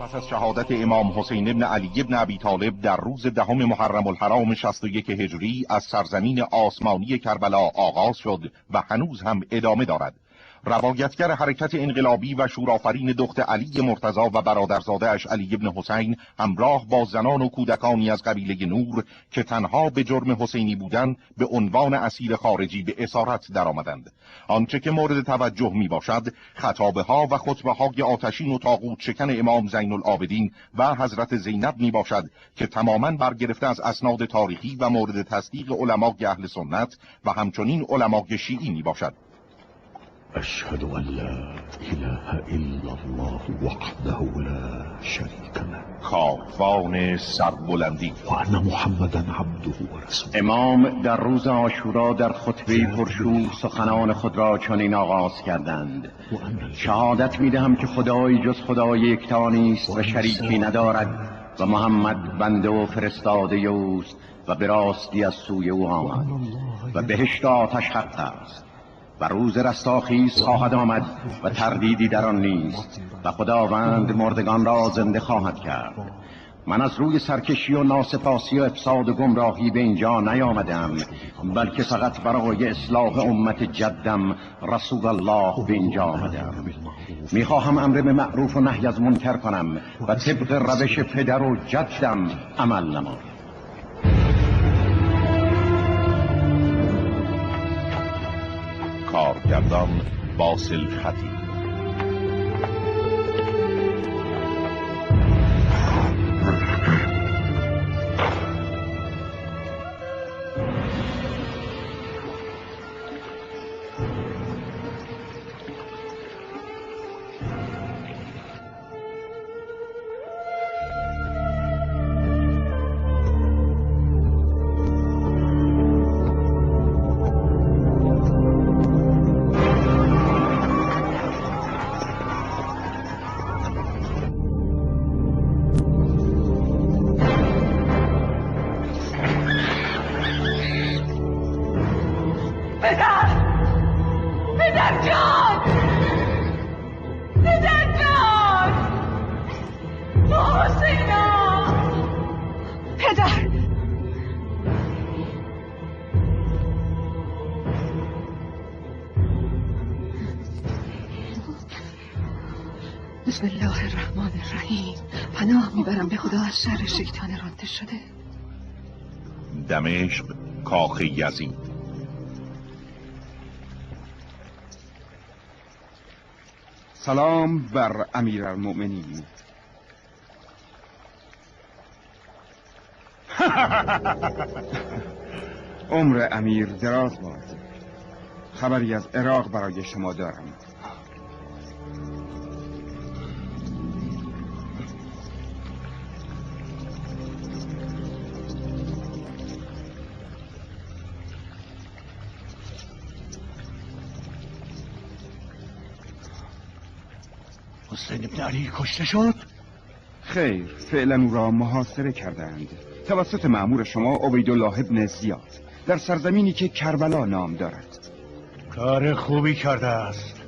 پس از شهادت امام حسین بن علی بن ابی طالب در روز 10 محرم الحرام 61 هجری از سرزمین آسمانی کربلا آغاز شد و هنوز هم ادامه دارد. روایتگر حرکت انقلابی و شورآفرین دخت علی مرتضی و برادرزاده اش علی بن حسین همراه با زنان و کودکانی از قبیله نور که تنها به جرم حسینی بودند به عنوان اسیر خارجی به اسارت درآمدند. آنچه که مورد توجه می باشد خطابه ها و خطبه های آتشین و طاغوت شکن امام زین العابدین و حضرت زینب می باشد که تماما برگرفته از اسناد تاریخی و مورد تصدیق علمای اهل سنت و همچنین علمای شیعی می باشد. أشهد أن لا إله إلا الله وحده لا شريك له کاروان سربلندی وأن محمدا عبده ورسوله. امام در روز عاشورا در خطبه پرشور سخنان خود را چنین آغاز کردند: شهادت می‌دهم که خدایی جز خدای یکتا نیست و شریکی ندارد و محمد بنده و فرستاده اوست و به راستی از سوی او آمد و بهشت آتش حق است و روز رستاخیز خواهد آمد و تردیدی در آن نیست و خداوند مردگان را زنده خواهد کرد. من از روی سرکشی و ناسپاسی و افساد و گمراهی به اینجا نیامدم، بلکه فقط برای اصلاح امت جدم رسول الله به اینجا آمدم. میخواهم امر به معروف و نهی از منکر کنم و طبق روش پدر و جدم عمل نمایم. کارگردان واصل خطیب. بسم الله الرحمن الرحیم. پناه میبرم به خدا از شر شیطان رانده شده. دمشق، کاخ یزید. سلام بر امیرالمؤمنین. عمر امیر دراز باد. خبری از عراق برای شما دارم. حسین ابن علی کشته شد؟ خیر، فعلا او را محاصره کردند توسط مأمور شما عبیدالله ابن زیاد در سرزمینی که کربلا نام دارد. کار خوبی کرده است.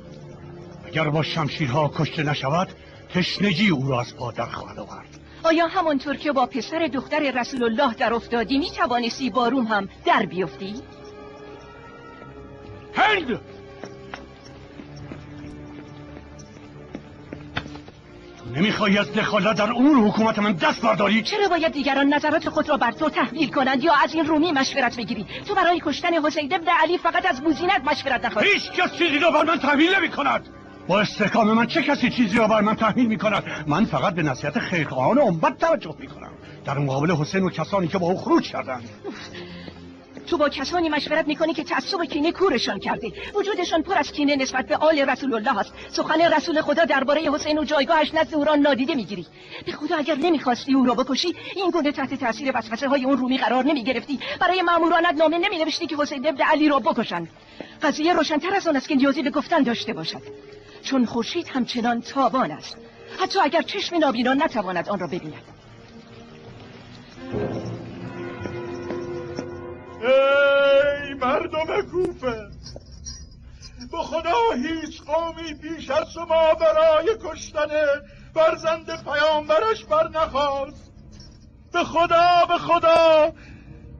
اگر با شمشیرها کشته نشود تشنگی او را از پا در خواهد آورد. آیا همانطور که با پسر دختر رسول الله در افتادی می توانستی با روم هم در بیفتی؟ هند! نمیخوایی از دخالت در امور حکومت من دست برداری؟ چرا باید دیگران نظرات خود را بر تو تحمیل کنند یا از این رومی مشورت بگیری؟ تو برای کشتن حسین بن علی فقط از بوزینت مشورت نخواهی. هیچ کس چیزی را بر من تحمیل نمی کند. با استحکام من چه کسی چیزی را بر من تحمیل می کند؟ من فقط به نصیحت خیرخواهان امت توجه می کنم در مقابل حسین و کسانی که با او خروج کردند. تو با کسانی مشورت میکنی که تعصب و کینه کورشان کرده. وجودشان پر از کینه نسبت به آل رسول الله است. سخن رسول خدا درباره حسین و جایگاهش نزد او را نادیده میگیری. به خدا اگر نمیخواستی او را بکشی این گونه تحت تاثیر وسوسه های اون رومی قرار نمیگرفتی. برای مامورانت نامه نمینوشتی که حسین ابن علی را بکشند. قضیه روشن‌تر از آن است که نیازی به گفتن داشته باشد. چون خورشید همچنان تابان است. حتی اگر چشم نابینا نتواند آن را ببیند. ای مردم کوفه، به خدا هیچ قومی پیش از شما برای کشتن فرزند پیامبرش برنخواست. به خدا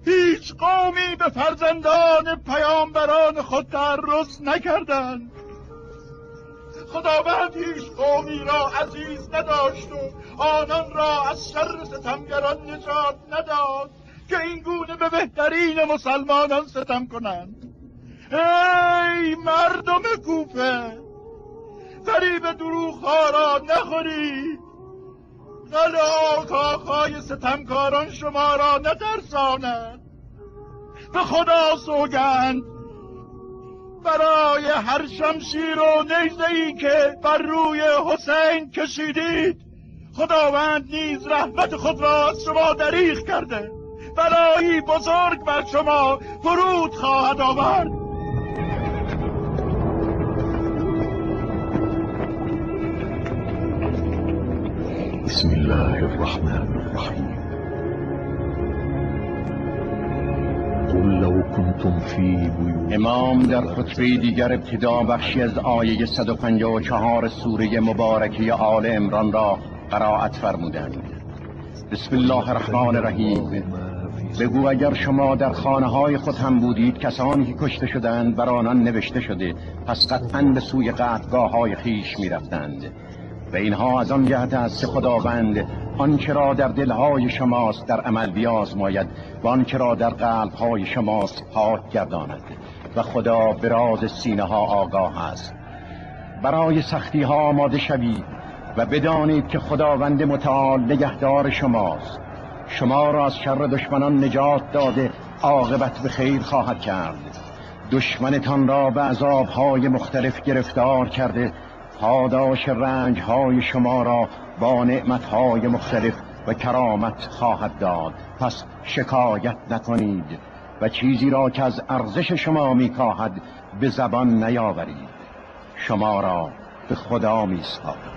هیچ قومی به فرزندان پیامبران خود تعرض نکردند. خداوند هیچ قومی را عزیز نداشت و آنان را از شر ستمگران نجات نداد که این گونه به بهترین مسلمانان ستم کنند. ای مردم کوفه، فریب دروغ‌ها را نخورید. قلعه کاخهای ستمکاران شما را نترساند. به خدا سوگند برای هر شمشیر و نیزه‌ای که بر روی حسین کشیدید، خداوند نیز رحمت خود را از شما دریغ کرده. بلایی بزرگ بر شما فرود خواهد آورد. بسم الله الرحمن الرحیم. قل لو کنتم فی بیوت. امام در خطبه دیگر ابتدا بخشی از آیه 154 سوره مبارکه آل عمران را قرائت فرمودند. بسم الله الرحمن الرحیم. بگو اگر شما در خانه های خود هم بودید، کسانی که کشته شدند بر آنان نوشته شده، پس قطعاً به سوی قتلگاه های خویش می رفتند. و اینها از آن جهت است که خداوند آنچه را در دلهای شماست در عمل بیازماید و آنچه را در قلبهای شماست پاک گرداند و خدا به راز سینه ها آگاه است. برای سختی ها آماده شوید و بدانید که خداوند متعال نگهدار شماست. شما را از شر دشمنان نجات داده عاقبت به خیر خواهد کرد. دشمنتان را به عذابهای مختلف گرفتار کرده پاداش رنجهای شما را با نعمتهای مختلف و کرامت خواهد داد. پس شکایت نکنید و چیزی را که از ارزش شما میکاهد به زبان نیاورید. شما را به خدا میسپارم.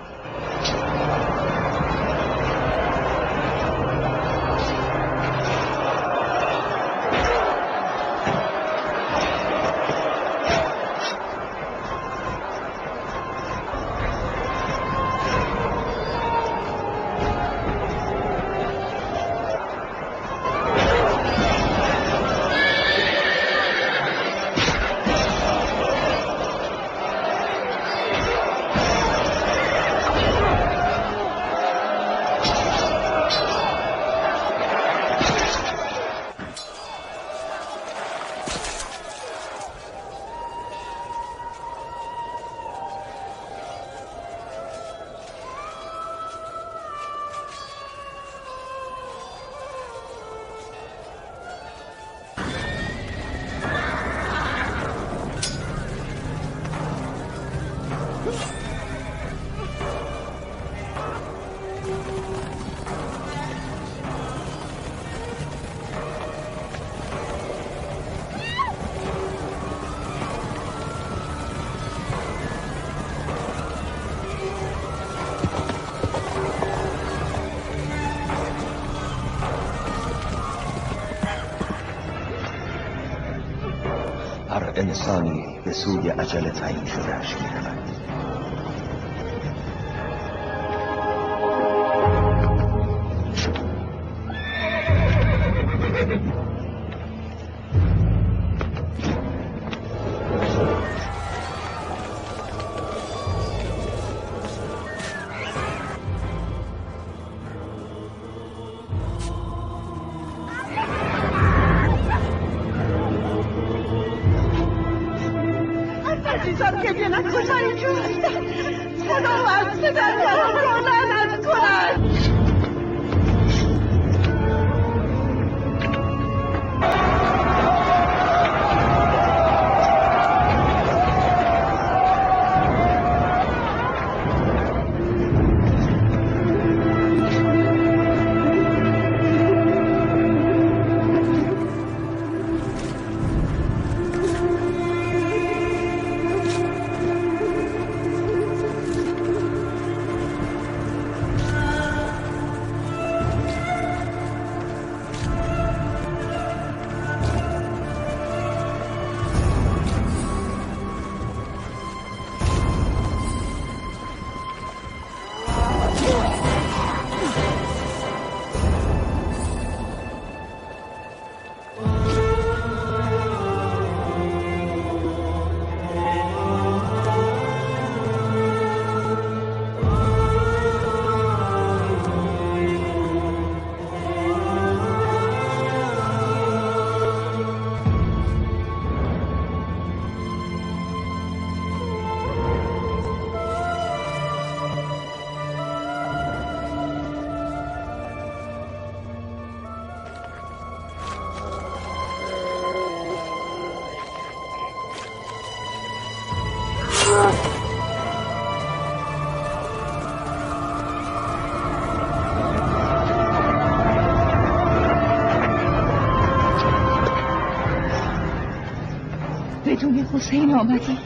هر انسانی به سوی اجل تعیین شده‌اش می‌رود. حسین آمدی؟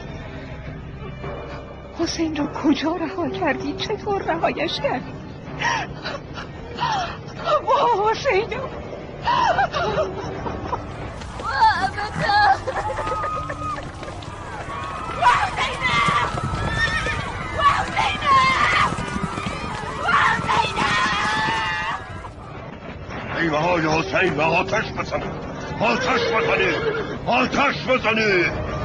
حسین را کجا رها کردی؟ چطور رهایش کردی؟ با حسین ایوه های حسین و آتش بزنید، آتش بزنید، آتش بزنید.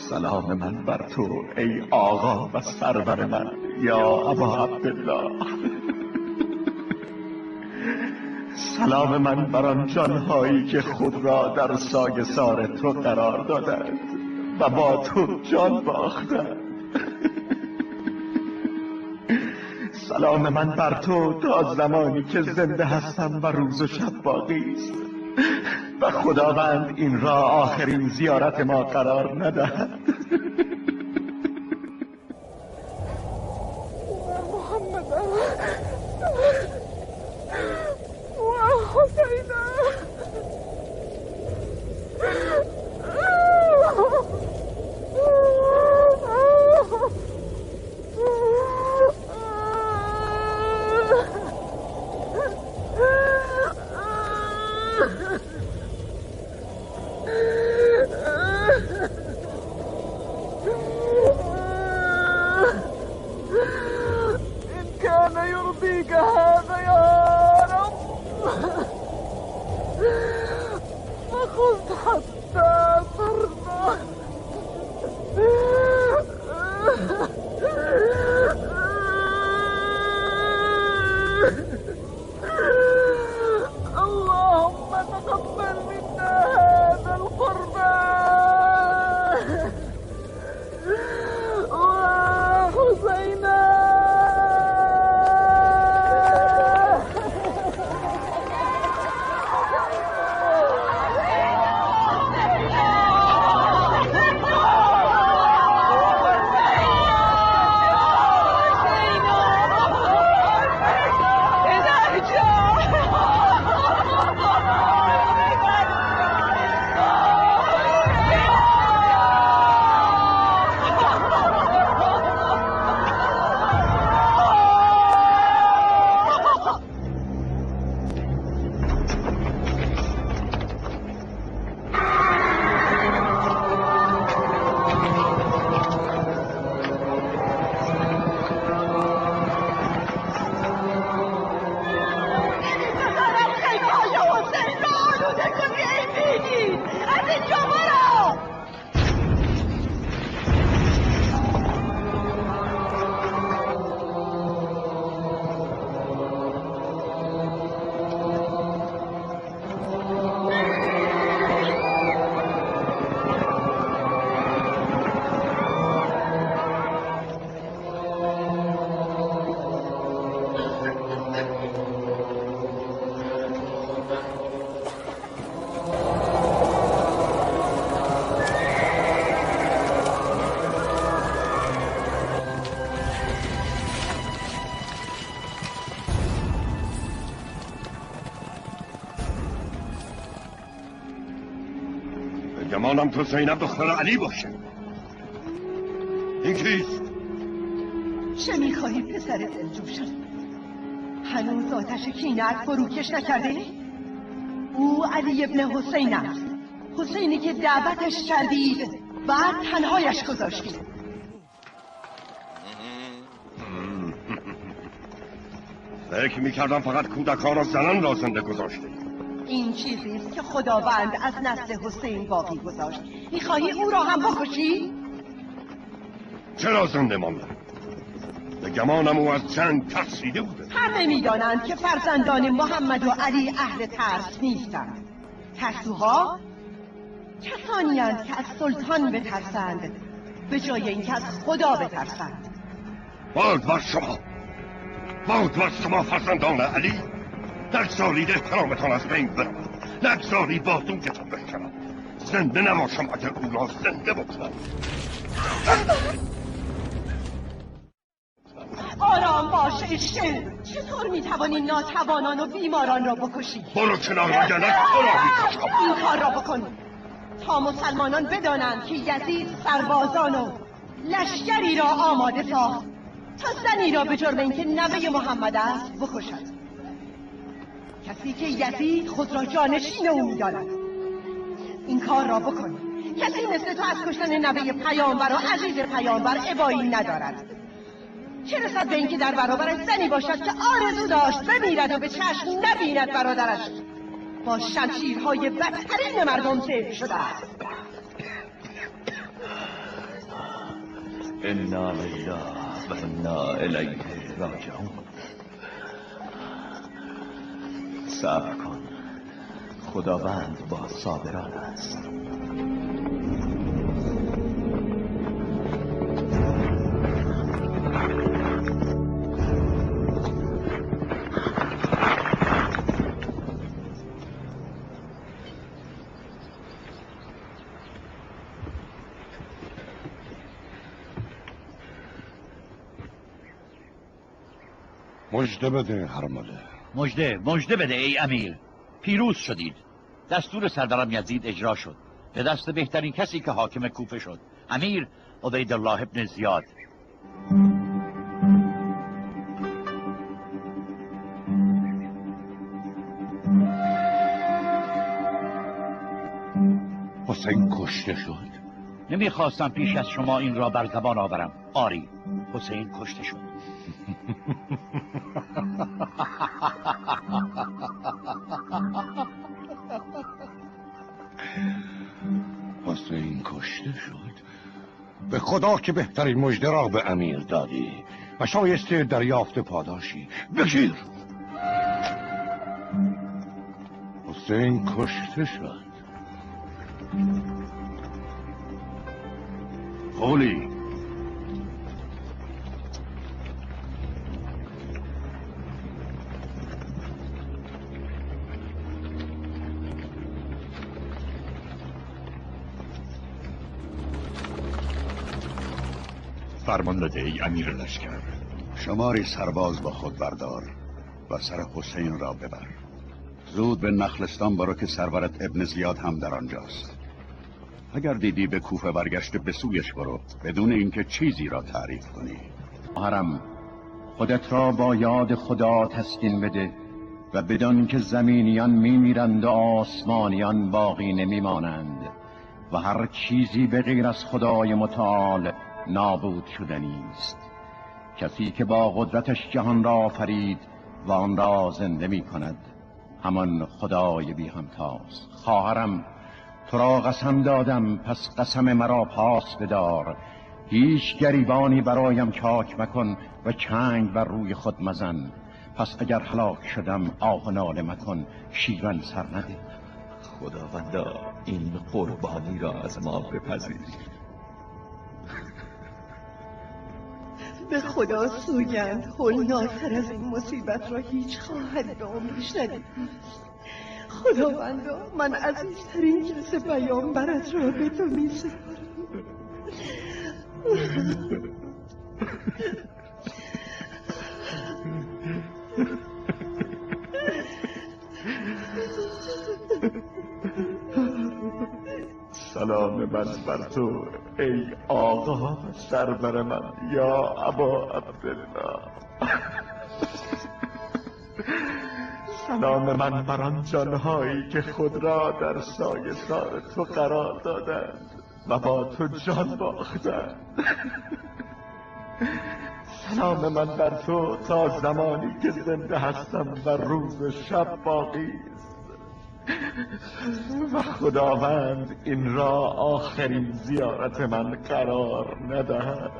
سلام من بر تو ای آقا و سرور من یا ابا عبدالله. سلام من بر آن جانهایی که خود را در سایه سار تو قرار دادند و با تو جان باختند. سلام من بر تو تا زمانی که زنده هستم و روز و شب باقی است و خداوند این را آخرین زیارت ما قرار ندهد. گمانم تو زینب دختر علی باشه. این کیست؟ چه میخواهی پسر دلجوشم؟ هنوز آتش کینه‌ات فروکش نکرده؟ او علی ابن حسین است، حسینی که دعوتش کردید بعد تنهایش گذاشتید. فکر میکردم فقط کودکان و زنان را زنده گذاشته. این چیزی است که خداوند از نسل حسین باقی گذاشت. میخواهی او را هم بکشی؟ چرا زنده مانده؟ به گمانم او از جنگ ترسیده بوده. همه میدانند که فرزندان محمد و علی اهل ترس نیستند. ترسوها کسانی هستند که از سلطان بترسند به جای اینکه از خدا بترسند. باد بر شما، باد بر شما فرزندان علی. نگذارید احترامتان از بین برود، نگذارید بازویتان بشکند. زنده نباشم اگر او را زنده بکنم. آرام باش اشکل. چطور میتوانی ناتوانان و بیماران را بکشی؟ برو کنار وگرنه تو را میکشم. این کار را بکن تا مسلمانان بدانند که یزید سربازان و لشکری را آماده ساخت تا زنی را به جرم اینکه نوه محمد است بکشد. کسی که یزید خود را جانشین او می‌داند. این کار را بکن. کسی مثل تو از کشتن نوه پیامبر و عزیز پیامبر ابایی ندارد. چه رسد به اینکه در برابر زنی باشد که آرزو داشت بمیرد و به چشم نبیند برادرش با شمشیرهای بدترین مردم سیف شده است. انا لله و انا الیه راجعون. صبر کن، خداوند با صابران است. مژده بده هرمله. مژده بده ای امیر. پیروز شدید. دستور سردارم یزید اجرا شد به دست بهترین کسی که حاکم کوفه شد، امیر عبیدالله ابن زیاد. حسین کشته شد. نمیخواستم پیش از شما این را بر زبان آورم. آری، حسین کشته شد. حسین کشته شد. به خدا که بهترین مژده را به امیر دادی و شایسته دریافت پاداشی. بگیر. حسین کشته شد. قولی فرمان داده ای امیر لشکر. شماری سرباز با خود بردار و سر حسین را ببر. زود به نخلستان برو که سرورت ابن زیاد هم در آنجاست. اگر دیدی به کوفه برگشته به سویش برو بدون اینکه چیزی را تعریف کنی. محرم، خودت را با یاد خدا تسکین بده و بدان که زمینیان میمیرند و آسمانیان باقی نمیمانند و هر چیزی به غیر از خدای متعال نابود شدنی است. کسی که با قدرتش جهان را آفرید و آن را زنده می کند همان خدای بی همتاست. خواهرم، تو را قسم دادم پس قسم مرا پاس بدار. هیچ گریبانی برایم چاک مکن و چنگ بر روی خود مزن. پس اگر هلاک شدم آه و ناله مکن، شیون سر نده. خداوندا این قربانی را از ما بپذیر. به خدا سوگند هولناکتر از این مصیبت را هیچ خواهد به عمرش ندید. خداوندا من عزیزترین کس پیامبرت را به تو می سپارم. سلام من بر تو ای آقا سرور من یا ابا عبدالله. سلام من بر آن جانهایی که خود را در سایه سار تو قرار دادند و با تو جان باختند. سلام من بر تو تا زمانی که زنده هستم و روز و شب باقی است و خداوند این را آخرین زیارت من قرار ندهد.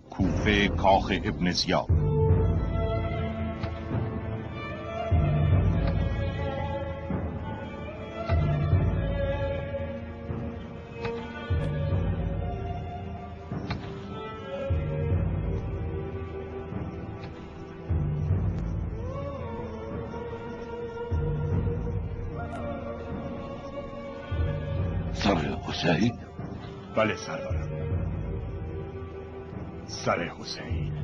کوفه کاخ ابن زیاد. سر حسین؟ بله سرورم، سر حسین.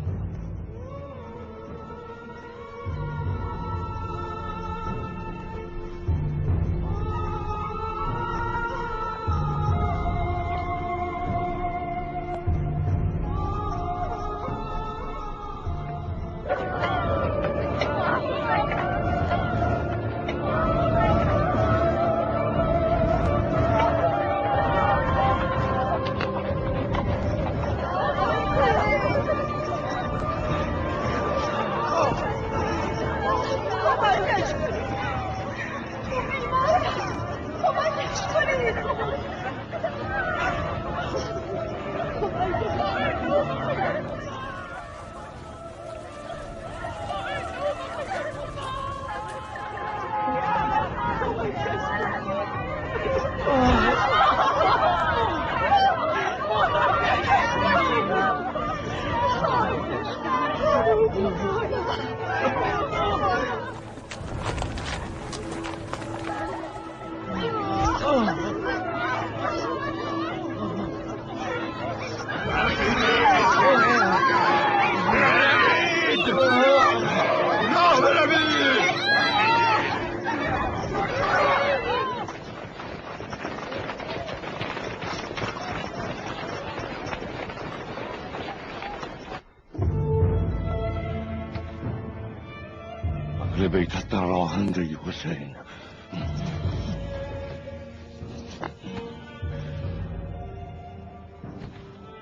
اهل بیتت در راهند ای حسین.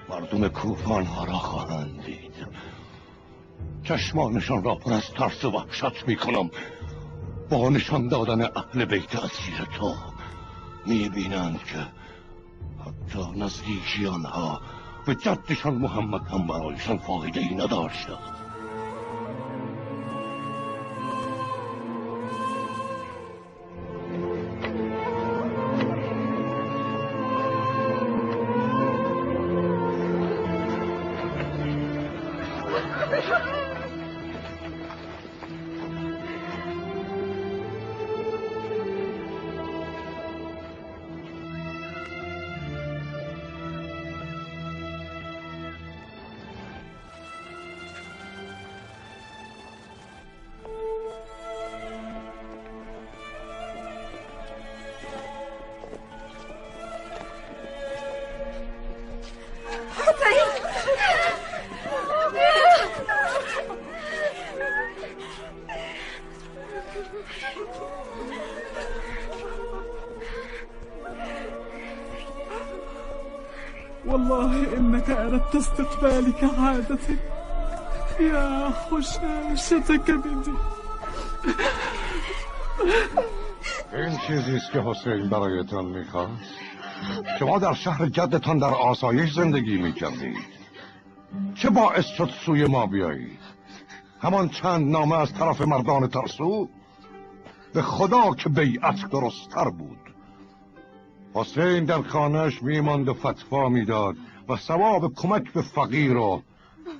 مردم کوفه آنها را خواهند دید. چشمانشان را پر از ترس و وحشت میکنم. با نشان دادن اهل بیت اسیر تو میبینند که حتی نزدیکی آنها به جدشان محمد هم برایشان فایده ای نداشته. والله إنك أردت استقبالي كعادتك يا حشاشة كبدي. این چیزیست که حسین برایتان میخواست. شما در شهر جدتان در آسایش زندگی میکردید. چه باعث شد سوی ما بیایید؟ همان چند نامه از طرف مردان ترسو؟ به خدا که بیعت درست‌تر بود. حسین در خانهش میماند و فتوا میداد و ثواب کمک به فقیر و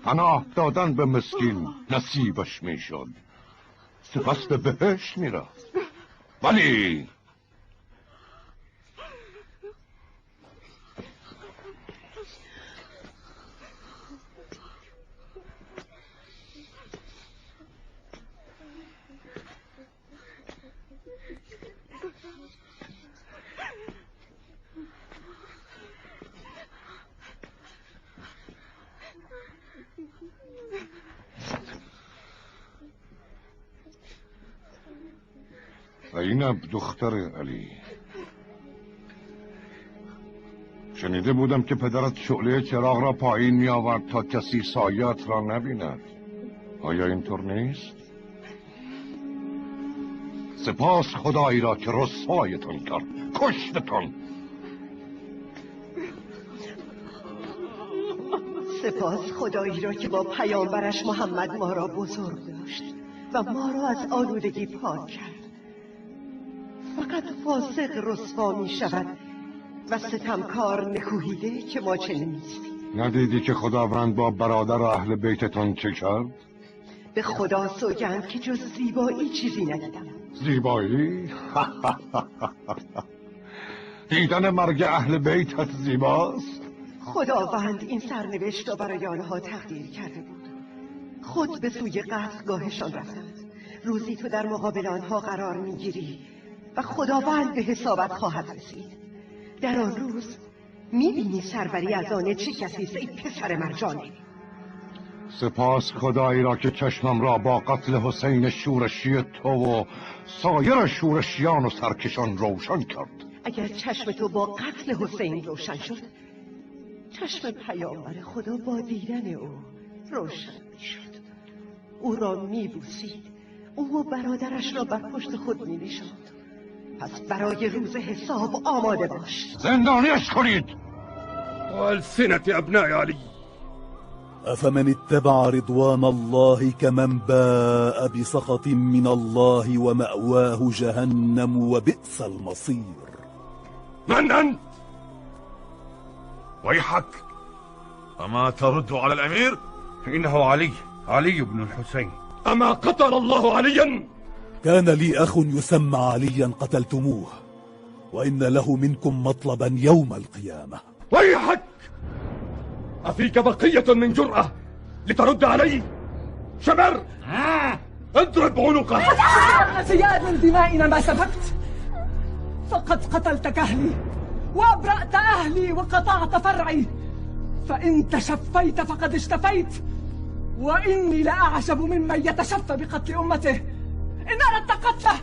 پناه دادن به مسکین نصیبش میشد. سپس به بهشت میرفت. ولی زینب دختر علی، شنیده بودم که پدرت شعله چراغ را پایین می آورد تا کسی سایت را نبیند. آیا اینطور نیست؟ سپاس خدایی را که رسوایتان کرد، کشتتان. سپاس خدایی را که با پیامبرش محمد ما را بزرگ داشت و ما را از آلودگی پاک کرد. فقط فاسق رسوا می شود و ستمکار نکوهیده که ما چنین نیستیم. ندیدی که خداوند با برادر و اهل بیتتان چه کرد؟ به خدا سوگند که جز زیبایی چیزی ندیدم. زیبایی؟ دیدن مرگ اهل بیتت زیباست؟ خداوند این سرنوشت را برای آنها تقدیر کرده بود. خود به سوی قتلگاهشان رفتند. روزی تو در مقابل آنها قرار میگیری و خداوند به حسابت خواهد رسید. در آن روز میبینی سروری از آن چه کسی است ای پسر مرجانی. سپاس خدایی را که چشمم را با قتل حسین شورشی تو و سایر شورشیان و سرکشان روشن کرد. اگر چشم تو با قتل حسین روشن شد، چشم پیامبر خدا با دیدن او روشن شد. او را میبوسید، او و برادرش را بر پشت خود مینشاند. پس برای روز حساب آماده باش. زندانیش کنید. والسنة ابناء علی. أفمن اتبع رضوان الله كمن باء بسخط من الله ومأواه جهنم وبئس المصير. من أنت؟ ويحك، أما ترد على الأمير؟ إنه علي بن الحسين. أما قتل الله عليا؟ كان لي أخ يسمى عليا قتلتموه، وإن له منكم مطلبا يوم القيامة. ويحك، أفيك بقية من جرأة لترد علي؟ شمر، اضرب عنقه. زياد من دمائنا ما سفكت، فقد قتلت أهلي وأبرأت أهلي وقطعت فرعي، فإن تشفيت فقد اشتفيت، وإني لأعجب ممن يتشفى بقتل أمته. إن أردت قتله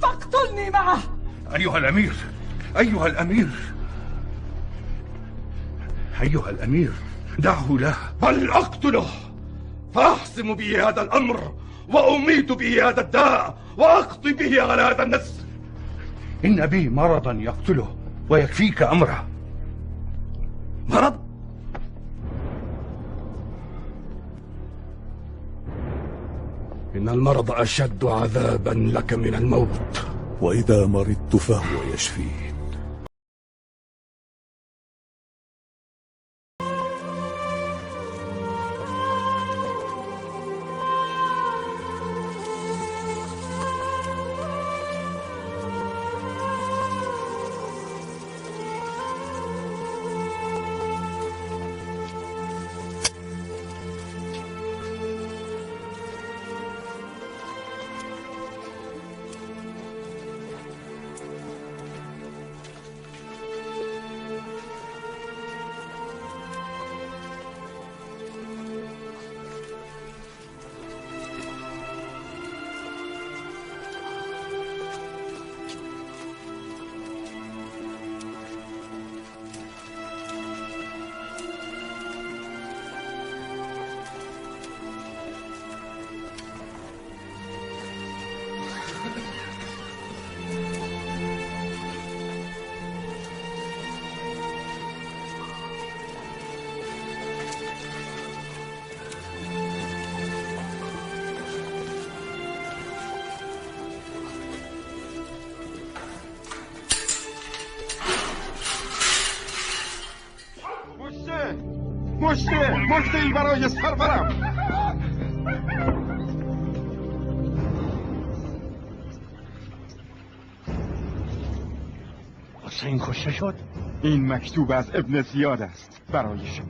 فاقتلني معه. أيها الأمير، أيها الأمير، أيها الأمير، دعه له. بل أقتله فأحسم به هذا الأمر وأميت به هذا الداء وأقضي به على هذا النسل. إن بي مرضا يقتله ويكفيك أمره. مرض؟ إن المرض أشد عذابا لك من الموت. وإذا مرضت فهو يشفين. مشتی برای سرورم. حسین کشته شد؟ این مکتوب از ابن زیاد است برای شما.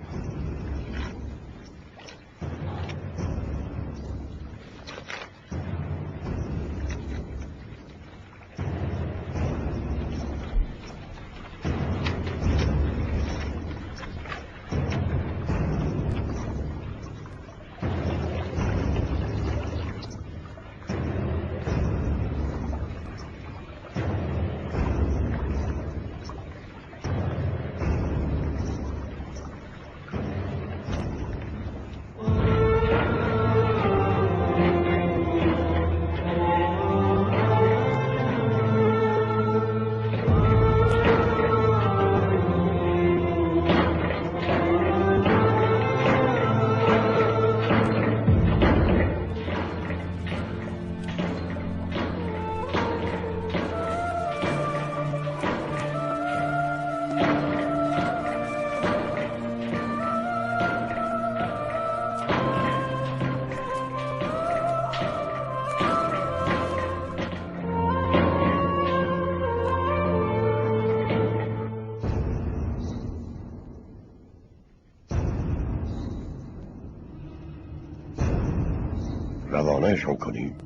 روانهشان کنیم.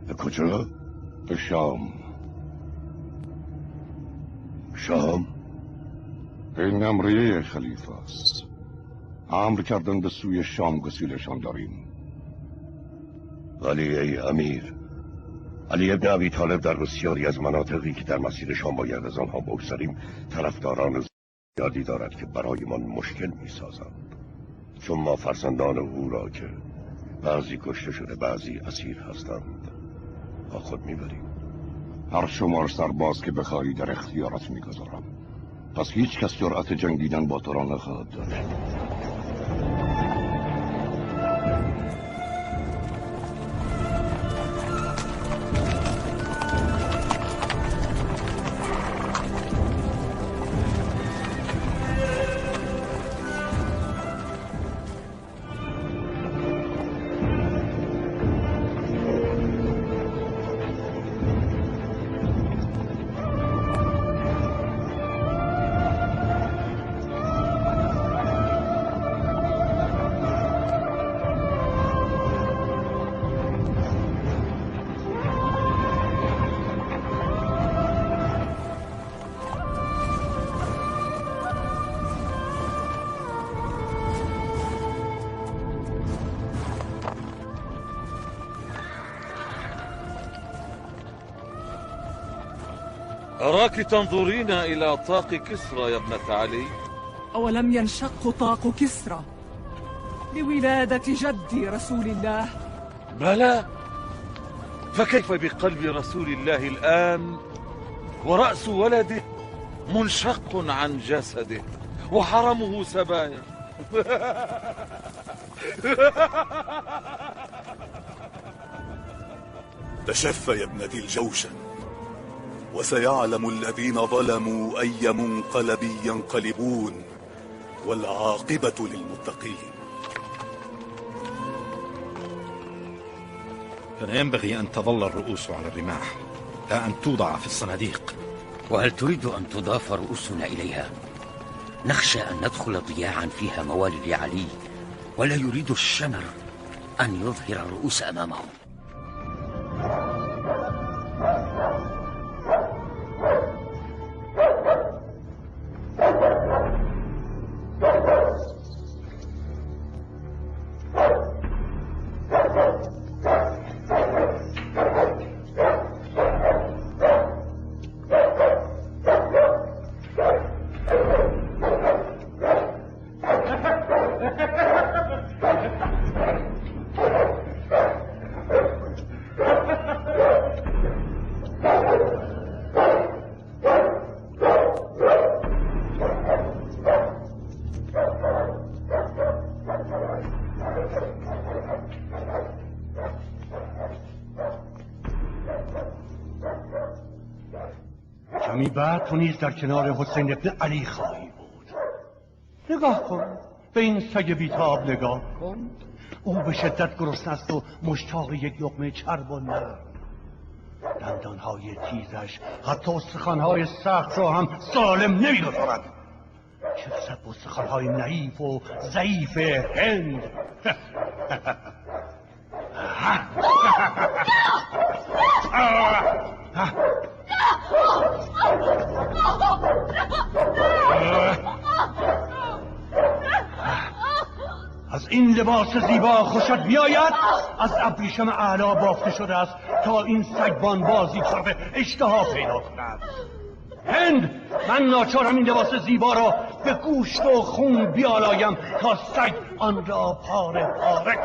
به کجا؟ به شام. شام؟ این امریه خلیفه است. امر کردن به سوی شام گسیلشان داریم. ولی ای امیر، علی ابن ابی طالب در بسیاری از مناطقی که در مسیر شام باید از آنها بگذریم طرفداران زیادی دارد که برایمان مشکل می‌سازند، چون ما فرزندان او را که بعضی کشته شده بعضی اسیر هستند با خود میبریم. هر شمار سرباز که بخواهی در اختیارت میگذارم، پس هیچ کس جرأت جنگیدن با تو را نخواهد داشت. أراك تنظرين إلى طاق كسرى يا ابنة علي. أولم ينشق طاق كسرى لولادة جدي رسول الله؟ بلى، فكيف بقلب رسول الله الآن ورأس ولده منشق عن جسده وحرمه سبايا؟ تشف يا ابنتي الجوشن، وسيعلم الذين ظلموا أي منقلب ينقلبون، والعاقبة للمتقين. كان ينبغي أن تظل الرؤوس على الرماح، لا أن توضع في الصناديق. وهل تريد أن تضاف رؤوسنا إليها؟ نخشى أن ندخل ضياعا فيها موالد علي، ولا يريد الشمر أن يظهر الرؤوس أمامهم. کمی بعد تو نیز در کنار حسین ابن علی خواهی بود. نگاه کن، به این سگ بیتاب نگاه کن. او به شدت گرسنه است و مشتاق یک لقمه چرب و نرم. دندانهای تیزش حتی استخوانهای سخت را هم سالم نمیگذارد. چه رسد به استخوانهای نحیف و ضعیف هند. از این لباس زیبا خوشت میآید؟ از ابریشم اعلی بافته شده است تا این سگبان بازی کرده اشتها پیدا کند. هند، من ناچارم این لباس زیبا را به گوشت و خون بیالایم تا سگ آن را پاره پاره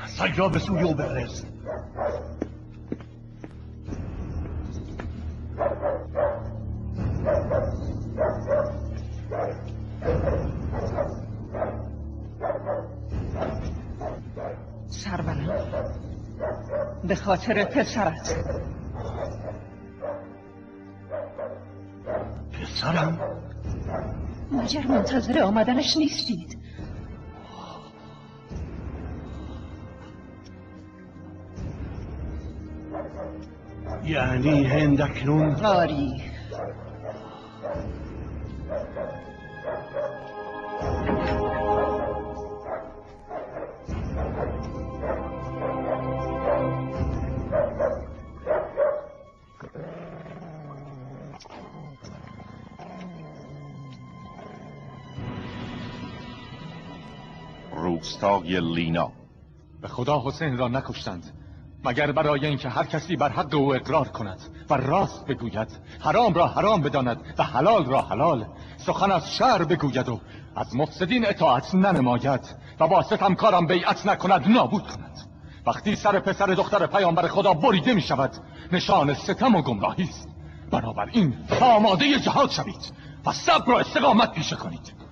سگ را به سوی او بفرست. سرورم، به خاطر پسرت. پسرم؟ مگر منتظر آمدنش نیستید؟ یعنی هندکنون تاریخ. روستای لینا. به خدا حسین را نکشتند مگر برای اینکه هر کسی بر حق او اقرار کند و راست بگوید، حرام را حرام بداند و حلال را حلال، سخن از شر بگوید و از مفسدین اطاعت ننماید و با ستمکاران بیعت نکند، نابود کند. وقتی سر پسر دختر پیامبر خدا بریده می شود نشان ستم و گمراهی است. بنابراین آماده جهاد شوید و صبر و استقامت پیشه کنید.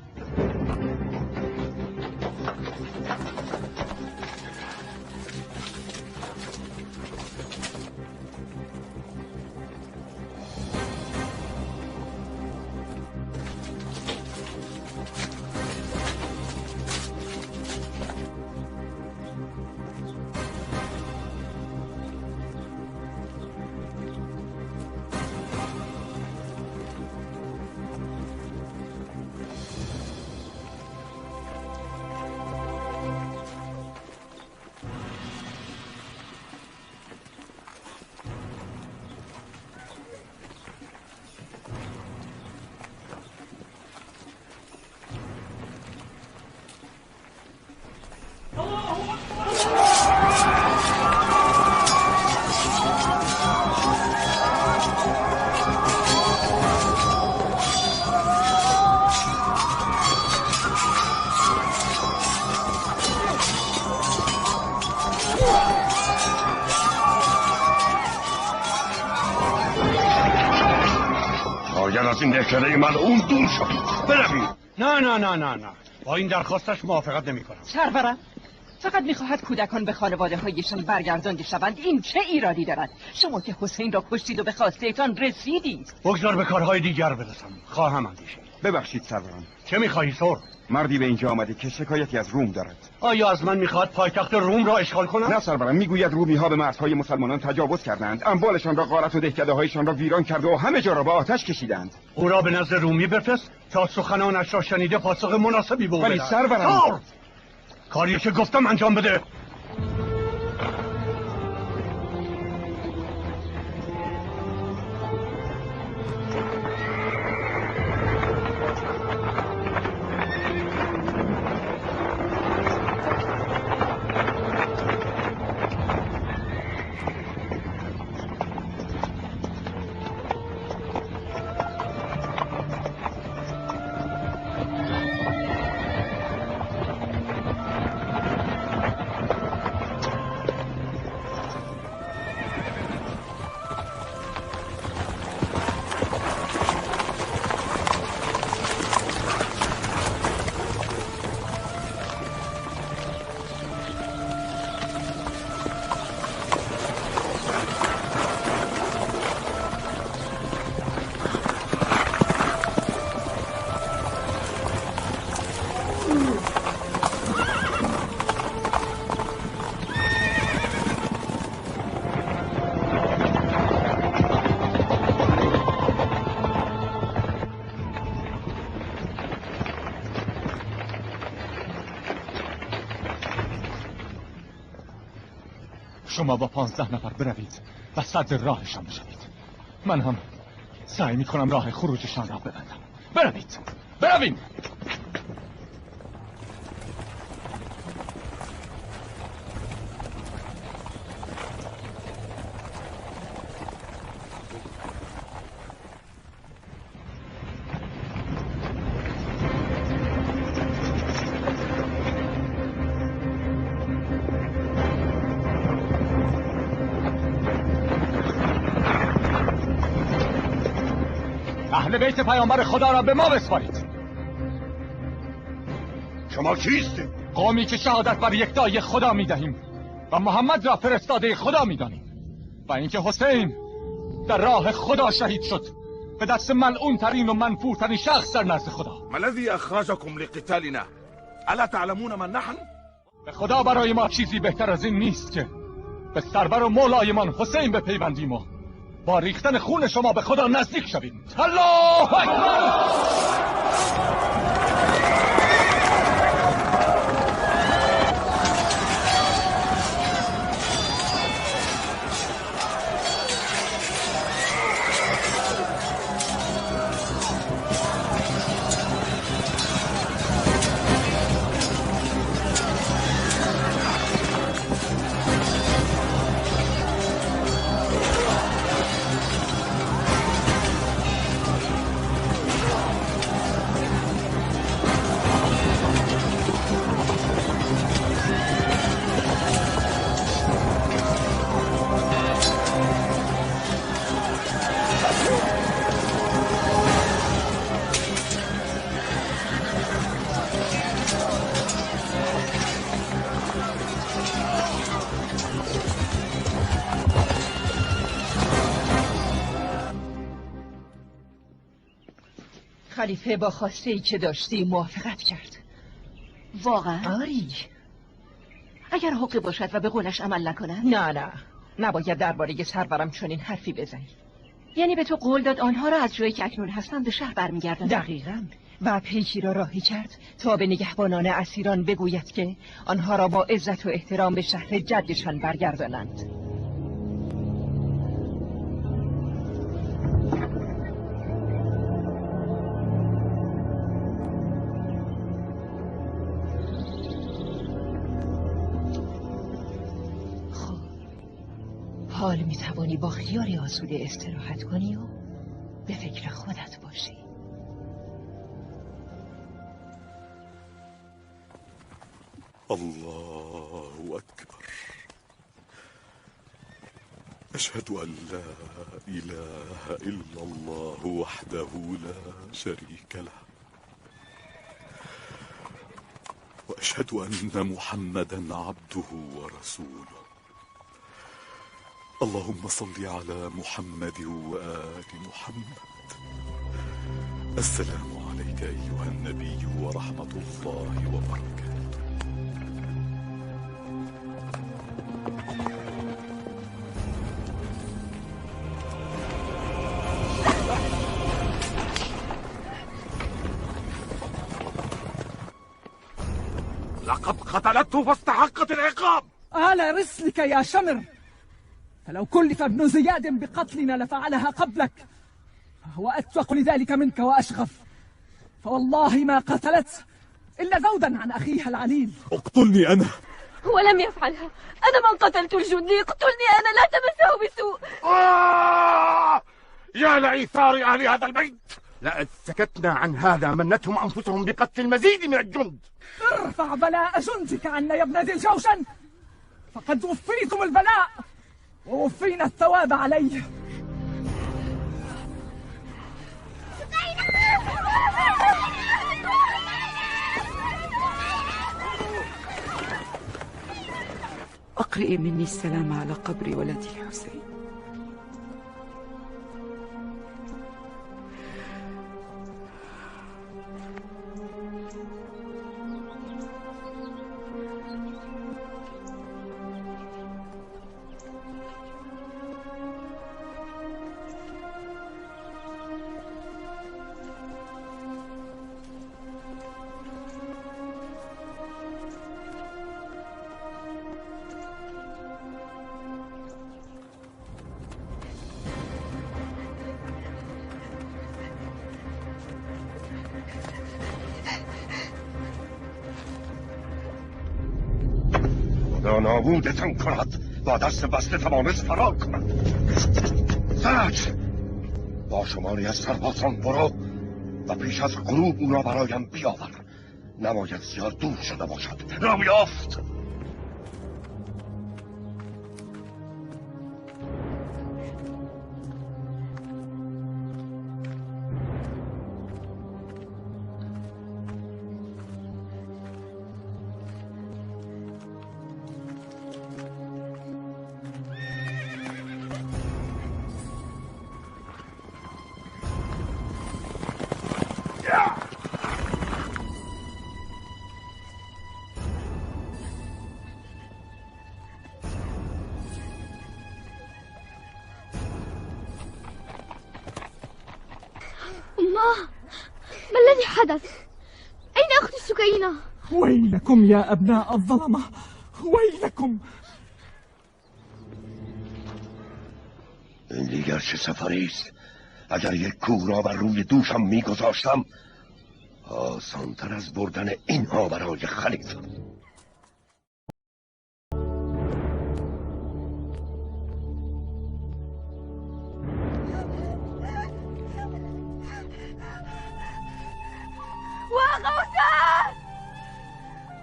از این دهکده ملعون دور شد. بروید. نه با این درخواستش موافقت نمی کنم. سرورم فقط میخواهد کودکان به خانواده هایشان برگردانده شوند. این چه ایرادی دارد؟ شما که حسین را کشتید و به خواستهتان رسیدید. بگذار به کارهای دیگر برسم. خواهم اندیشید. ببخشید سرورم. چه میخواهی سر؟ مردی به اینجا آمده که شکایتی از روم دارد. آیا از من میخواد پایتخت روم را اشغال کنم؟ نه سرورم، میگوید رومی ها به مرزهای مسلمانان تجاوز کردند، اموالشان را غارت و دهکده هایشان را ویران کرده و همه جا را به آتش کشیدند. او را به نزد رومی بفرست تا سخنانش را شنیده پاسخ مناسبی به او ولی سرورم کاری که گفتم انجام بده. شما با 15 نفر بروید و صدر راهشان بشوید. من هم سعی میکنم راه خروجشان را ببندم. بروید. اهل بیت پیامبر خدا را به ما بسپارید. شما کیستید؟ قومی که شهادت بر یکتای خدا میدهیم و محمد را فرستاده خدا میدانیم و اینکه حسین در راه خدا شهید شد به دست ملعون ترین و منفور ترین شخص در نزد خدا. ما الذي اخرجكم لقتالنا؟ الا تعلمون من نحن؟ به خدا برای ما چیزی بهتر از این نیست که به سرور و مولایمان حسین بپیوندیم و با ریختن خون شما به خدا نزدیک شویم. الله اکبر! خلیفه با خواسته ای که داشتی موافقت کرد. واقعا؟ آری. اگر حقی باشد و به قولش عمل نکنند؟ نه نباید درباره سرورم چنین حرفی بزنی. یعنی به تو قول داد آنها را از جایی که اکنون هستند به شهر برمیگردند؟ دقیقاً. و پیکی را راهی کرد تا به نگهبانان اسیران بگوید که آنها را با عزت و احترام به شهر جدشان برگردانند. حال می توانی با خیال آسوده استراحت کنی و به فکر خودت باشی. الله أكبر. أشهد أن لا إله إلا الله وحده لا شريك له، وأشهد أن محمدا عبده ورسوله. اللهم صل على محمد وآل محمد. السلام عليك أيها النبي ورحمة الله وبركاته. لقد قتلته فاستحقت العقاب. على رسلك يا شمر، فلو كلف ابن زياد بقتلنا لفعلها قبلك، فهو أتوق لذلك منك وأشغف، فوالله ما قتلت إلا ذودا عن أخيها العليل. اقتلني أنا. هو لم يفعلها، أنا من قتلت الجندي، اقتلني أنا، لا تمسه بسوء. يا لإيثار أهل هذا البيت، لأن سكتنا عن هذا منتهم أنفسهم بقتل المزيد من الجند. ارفع بلاء جندك عنا يا ابن ذي الجوشن، فقد وفيتم البلاء ووفينا الثواب عليه. أقرئي مني السلام على قبر ولدي الحسين. نابودتان کند، با دست بسته توانست فرار کند. زرج، با شماری از سربازان برو و پیش از غروب او را برایم بیاور. نباید زیاد دور شده باشد. راه یافت. ما الذي حدث؟ أين أختي سكينة؟ ويلكم يا أبناء الظلمة، ويلكم. این دیگر چه سفری است؟ اگر یک کوه را بر روی دوشم میگذاشتم آسانتر از بردن اینها برای خلیفه. وغوثا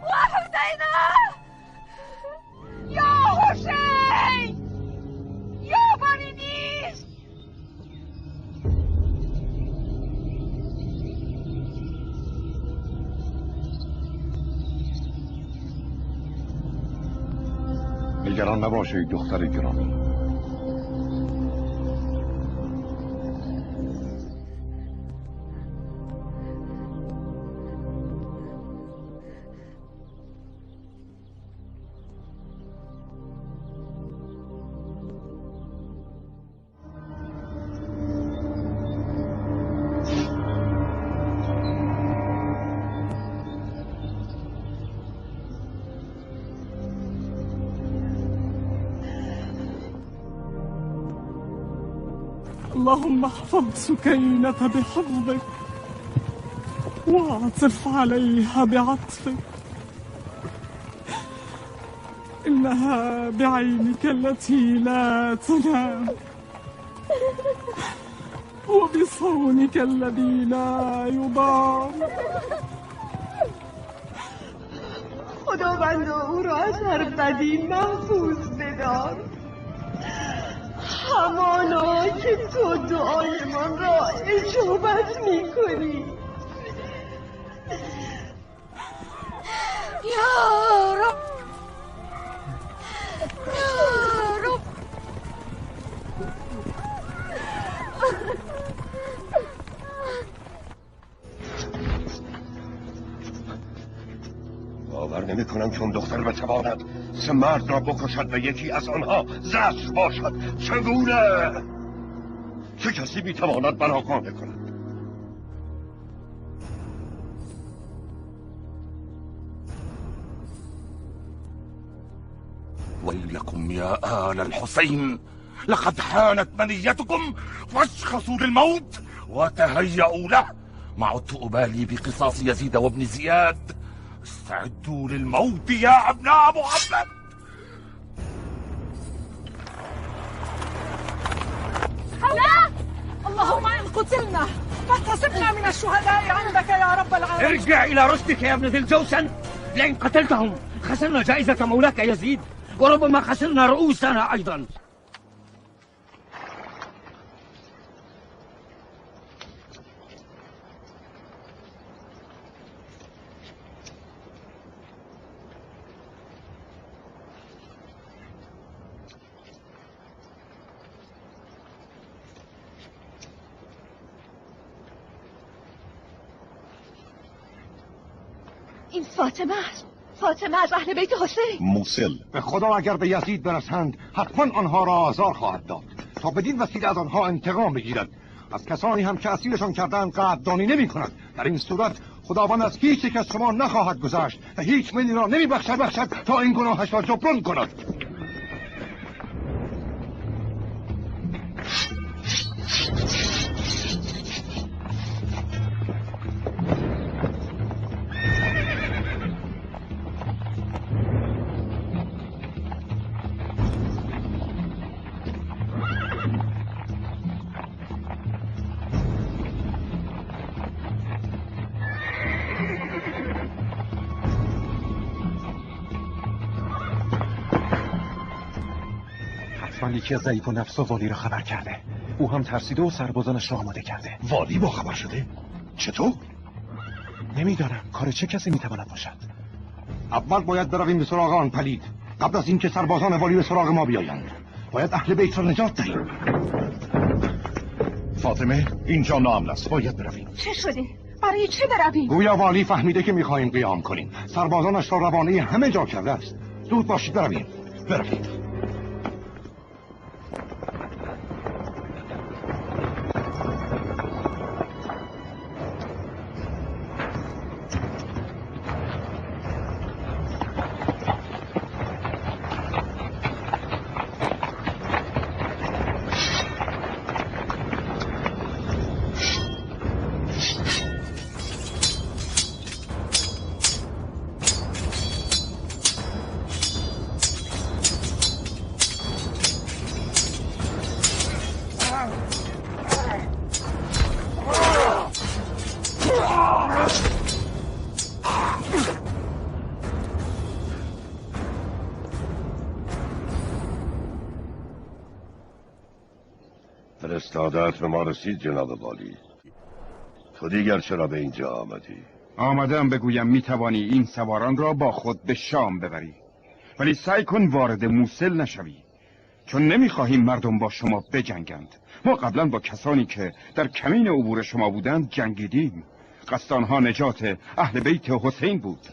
وحسينا يا حسين يا بنينيس. نگران نباشید دختر گرامی. اللهم احفظ سكينة بحفظك واعطف عليها بعطفك، إنها بعينك التي لا تنام وبصونك الذي لا يضام. خداوند او را از هر بدی محفوظ بدار، همانا که تو دعایمان را اجابت میکنی. یا رب یا رب. باور نمی کنم که اون دختر بتواند 3 مرد را بکشد و یکی از آنها زجر باشد. چگونه؟ چه کسی میتواند بنا قانع کند؟ ويلكم يا آل الحسين، لقد حانت منيتكم فاشخصوا للموت وتهيئوا له. ما عدت أبالي بقصاص يزيد وابن زياد. استعدوا للموت يا أبناء محمد. لا، اللهم إن قتلنا فاحتسبنا من الشهداء عندك يا رب العالمين. ارجع إلى رشدك يا ابن ذي الجوشن، لئن قتلتهم خسرنا جائزة مولاك يزيد، وربما خسرنا رؤوسنا أيضا. این فاطمه است، فاطمه از اهل بیت حسین. موسل. به خدا اگر به یزید برسند حتما آنها را آزار خواهد داد تا بدین وسیله از آنها انتقام بگیرد. از کسانی هم که اسیرشان کردند قدردانی نمی کند. در این صورت خداوند از هیچ یک از شما نخواهد گذشت و هیچ ملی را نمی بخشد تا این گناهش را جبران کند. یکی از ضعیف و نفس والی را خبر کرده. او هم ترسیده و سربازانش را آماده کرده. والی با خبر شده؟ چطور؟ نمیدانم کار چه کسی میتواند باشد. اول باید برویم به سراغ آن پلید قبل از اینکه سربازان والی به سراغ ما بیایند. باید اهل بیت را نجات دهیم. فاطمه اینجا ناامن است، باید برویم. چه شده؟ برای چه برویم؟ گویا والی فهمیده که میخواهیم قیام کنیم. سربازانش را روانه همه جا کرده است. زود باشید برویم. فرستادت به ما رسید جناب والی. تو دیگر چرا به اینجا آمدی؟ آمدم بگویم میتوانی این سواران را با خود به شام ببری، ولی سعی کن وارد موصل نشوی، چون نمیخواهیم مردم با شما بجنگند. ما قبلا با کسانی که در کمین عبور شما بودند جنگیدیم. قصد آنها نجات اهل بیت حسین بود.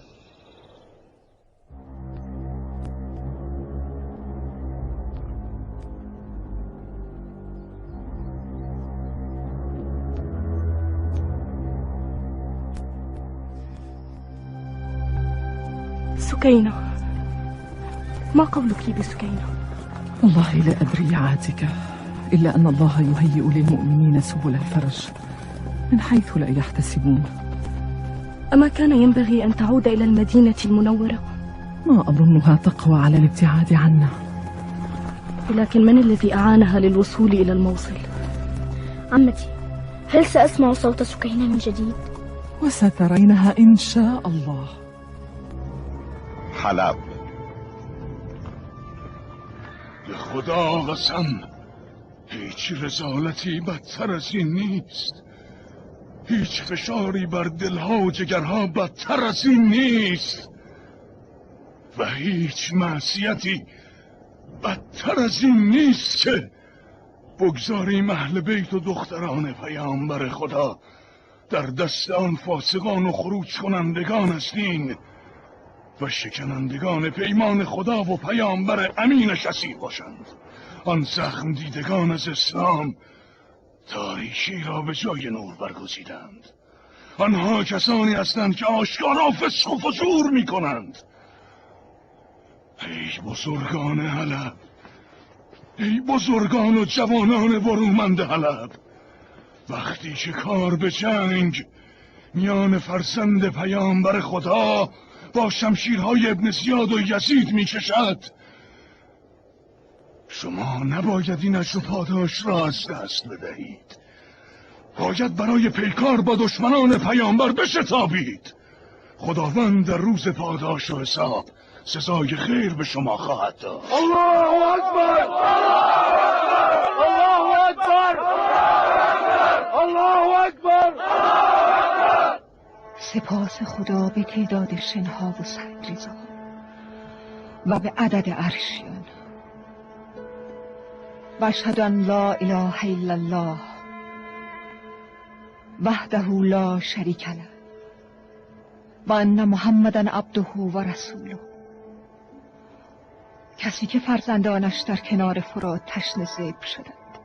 سكينة، ما قولك بسكينة؟ والله لا أدري يا عاتكة، إلا أن الله يهيئ للمؤمنين سبل الفرج من حيث لا يحتسبون. أما كان ينبغي أن تعود إلى المدينة المنورة؟ ما أظنها تقوى على الابتعاد عنا. ولكن من الذي أعانها للوصول إلى الموصل؟ عمتي، هل سأسمع صوت سكينة من جديد؟ وسترينها إن شاء الله. حلب. به خدا قسم هیچ رسالتی بدتر از این نیست، هیچ فشاری بر دلها و جگرها بدتر از این نیست، و هیچ معصیتی بدتر از این نیست که بگذاریم اهل بیت و دختران پیامبر خدا در دست آن فاسقان و خروج کنندگان از دین و شکنندگان پیمان خدا و پیامبر امینش اسیر باشند. آن زخم دیدگان از اسلام تاریکی را به جای نور برگزیدند. آنها کسانی هستند که آشکارا فسق و فجور می کنند. ای بزرگان حلب، ای بزرگان و جوانان برومند حلب، وقتی که کار به جنگ میان فرزند پیامبر خدا با شمشیرهای ابن زیاد و یزید می کشد، شما نباید این اجر و پاداش را از دست بدهید. باید برای پیکار با دشمنان پیامبر بشتابید. خداوند در روز پاداش و حساب سزای خیر به شما خواهد داد. الله اکبر، الله اکبر، الله اکبر. سپاس خدا به تعداد شنها و سنگریزها و به عدد عرشیان. و اشهد ان لا اله الا الله وحده لا شریک له و ان محمدا عبده و رسوله. کسی که فرزندانش در کنار فرات تشنه ذبح شدند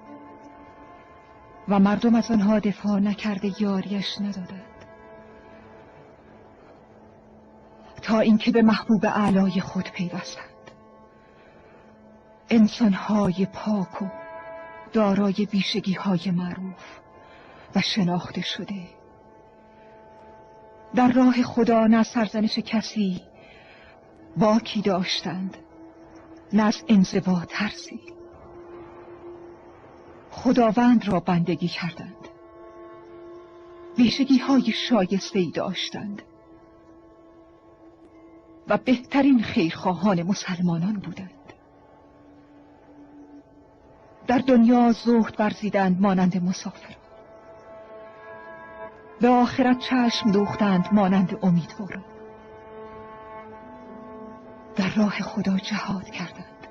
و مردم از آنها دفاع نکرده یاریش ندادند، تا اینکه به محبوب اعلای خود پیوستند، انسانهای پاک و دارای ویژگی‌های معروف و شناخته شده، در راه خدا نه از سرزنش کسی باکی داشتند، نه از انزوا ترسی. خداوند را بندگی کردند، ویژگی‌های شایسته‌ای داشتند و بهترین خیرخواهان مسلمانان بودند. در دنیا زهد ورزیدند مانند مسافران، به آخرت چشم دوختند مانند امیدواران، در راه خدا جهاد کردند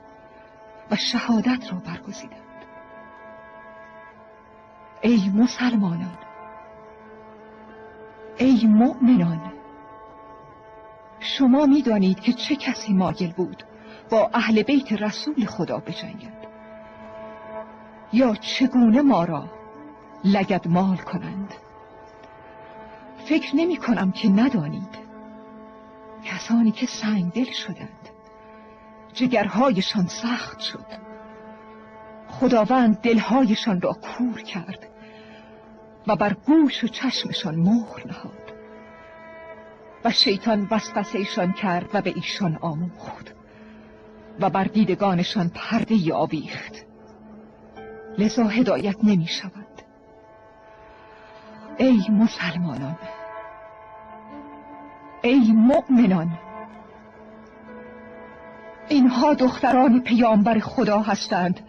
و شهادت را برگزیدند. ای مسلمانان، ای مؤمنان، شما می دانید که چه کسی مایل بود با اهل بیت رسول خدا بجنگد یا چگونه ما را لگدمال کنند. فکر نمی کنم که ندانید کسانی که سنگدل شدند، جگرهایشان سخت شد، خداوند دلهایشان را کور کرد و بر گوش و چشمشان مهر نهاد و شیطان وسوسه‌شان کرد و به ایشان آموخت و بر دیدگانشان پرده آویخت، لذا هدایت نمی شود. ای مسلمانان، ای مؤمنان، اینها دختران پیامبر خدا هستند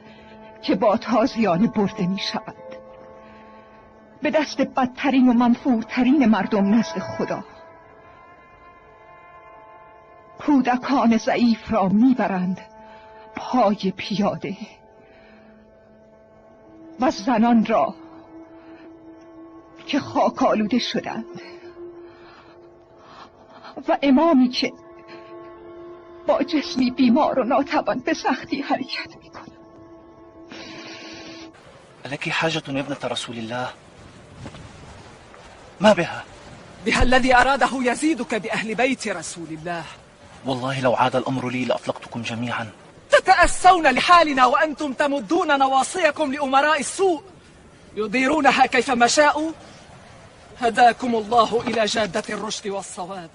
که با تازیانه برده می شود به دست بدترین و منفورترین مردم نزد خدا. کودکان ضعیف را میبرند پای پیاده و زنان را که خاک آلوده شدند و امامی که با جسمی بیمار و ناتوان به سختی حرکت میکند. لك حاجة يا ابنة رسول الله؟ ما بها؟ بها الذي أراده يزيدك بأهل بيت رسول الله. والله لو عاد الأمر لي لأطلقتكم جميعا. تتأسون لحالنا وأنتم تمدون نواصيكم لأمراء السوء يديرونها كيفما شاءوا. هداكم الله إلى جادة الرشد والصواب.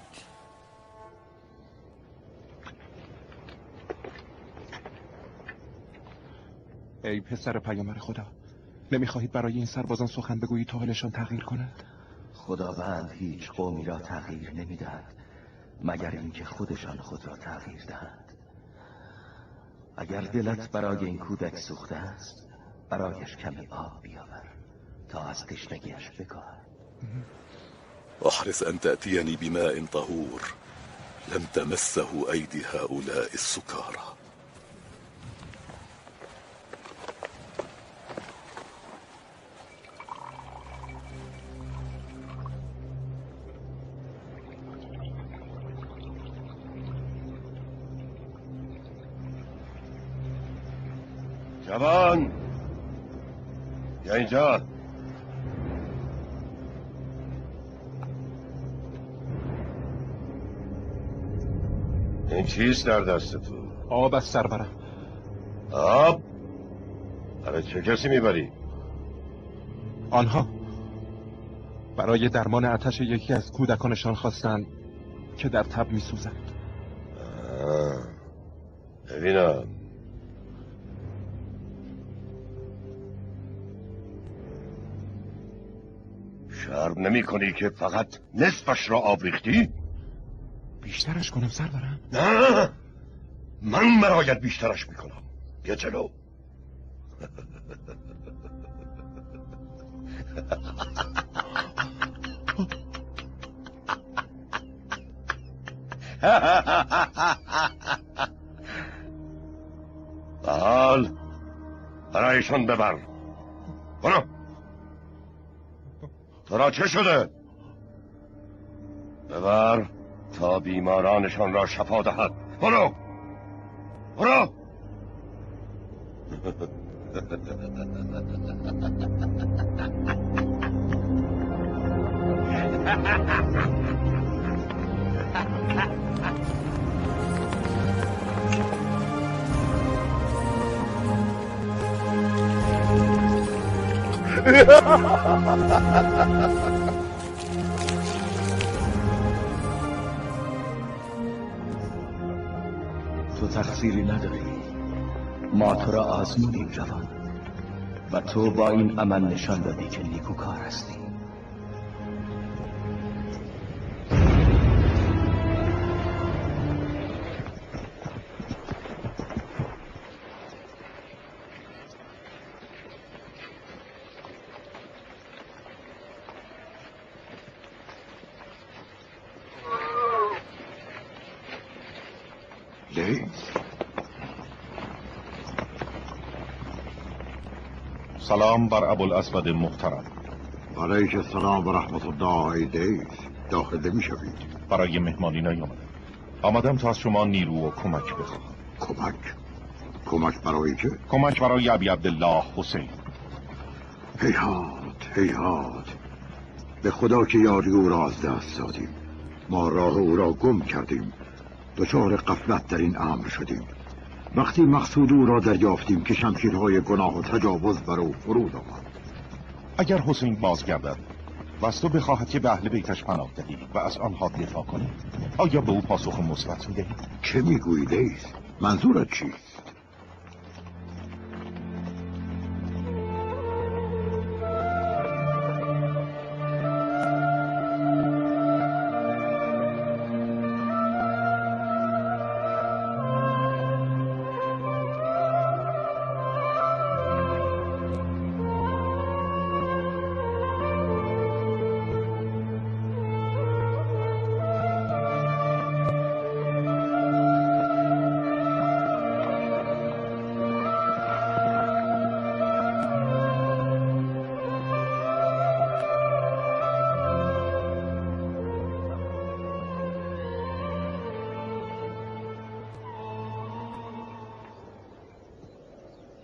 ای پسر پیامبر خدا، نمیخواهید برای این سربازان سخن بگویید تا حالشان تغییر کند؟ خداوند هیچ قومی را تغییر نمیدهد مگر اینکه خودشان خود را تغییر دهند. اگر دلت برای این کودک سوخته است، برایش کمی آب بیاور تا از تشنگیش بکاهد. احرص ان تأتيني بماء طهور لم تمسه ايدي هؤلاء السكارى. جوان، یا اینجا. این چیست در دست تو؟ آب از سربرم. آب؟ برای چه کسی میبری؟ آنها برای درمان آتش یکی از کودکانشان خواستند که در تب میسوزند. ببینم. شرم نمی کنی که فقط نصفش را آب ریختی؟ بیشترش کنم سرورم؟ نه، من برایت بیشترش میکنم. بیا جلو. حال برایشان ببر. برو. تو را چه شده؟ ببر تا بیمارانشان را شفا دهد. برو برو. تو تقصیری نداری. ما تو را آزمودیم جوان و تو با این عمل نشان دادی که نیکوکار هستی. سلام بر ابوالاسود محترم. علیک السلام و رحمت الله. ای دیز، داخل می شوید؟ برای مهمانی نیامدم. آمدم تا از شما نیرو و کمک بخواهم. کمک؟ کمک برای چه؟ کمک برای ابی عبدالله حسین. هیهات هیهات، به خدا که یاری او را از دست دادیم. ما راه او را گم کردیم، دچار غفلت در این امر شدیم. وقتی مقصود او را دریافتیم که شمشیرهای گناه و تجاوز بر او فرود آمد. اگر حسین بازگردد و از تو بخواهد که به اهل بیتش پناه دهی و از آنها دفاع کنی، آیا به او پاسخ مثبت می‌دهی؟ چه میگویی دیز؟ منظورت چیست؟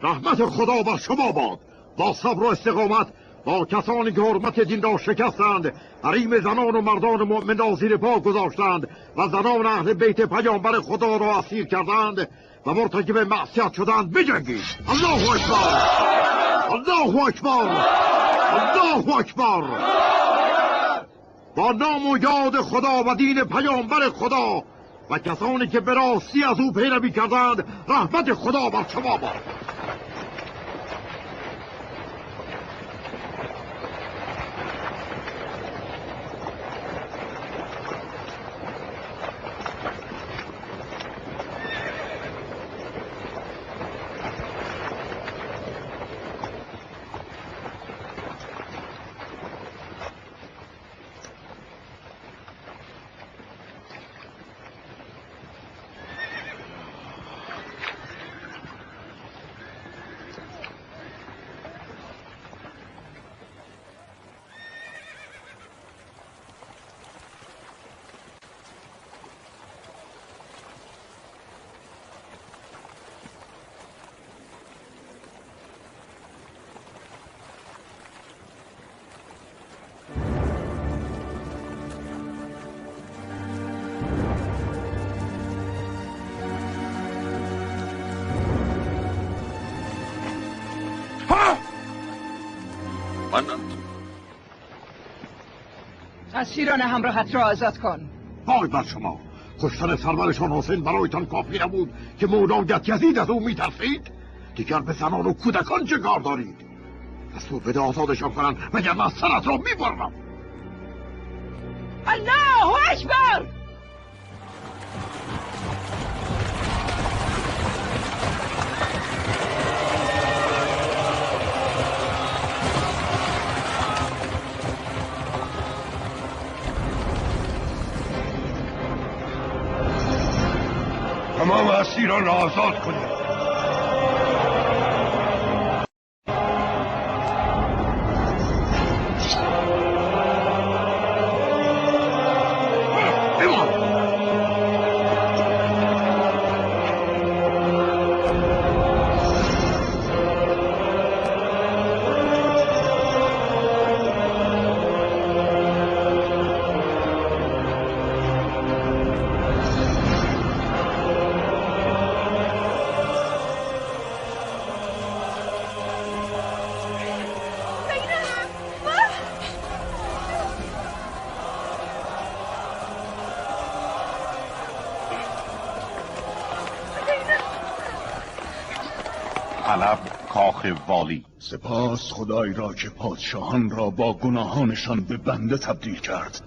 رحمت خدا بر شما باد. با صبر و استقامت با کسانی که حرمت دین را شکستند، حریم زنان و مردان مؤمن را زیر پا گذاشتند و زنان اهل بیت پیامبر خدا را اسیر کردند و مرتکب معصیت شدند بجنگید. الله اکبر، الله اکبر، الله اکبر. با نام و یاد خدا و دین پیامبر خدا و کسانی که به راستی از او پیروی کردند، رحمت خدا بر شما باد. اسیران همراهت را آزاد کن. وای بر شما، کشتن سرورشان حسین برایتان کافی نبود که مولایت یزید از او میترسید؟ دیگر به زنان و کودکان چه کار دارید؟ دستور بده آزادشان کنن مگر من سرت را میبرم. الله اکبر. تمام اسیران را آزاد کنید. حلب، کاخ والی. سپاس خدای را که پادشاهان را با گناهانشان به بنده تبدیل کرد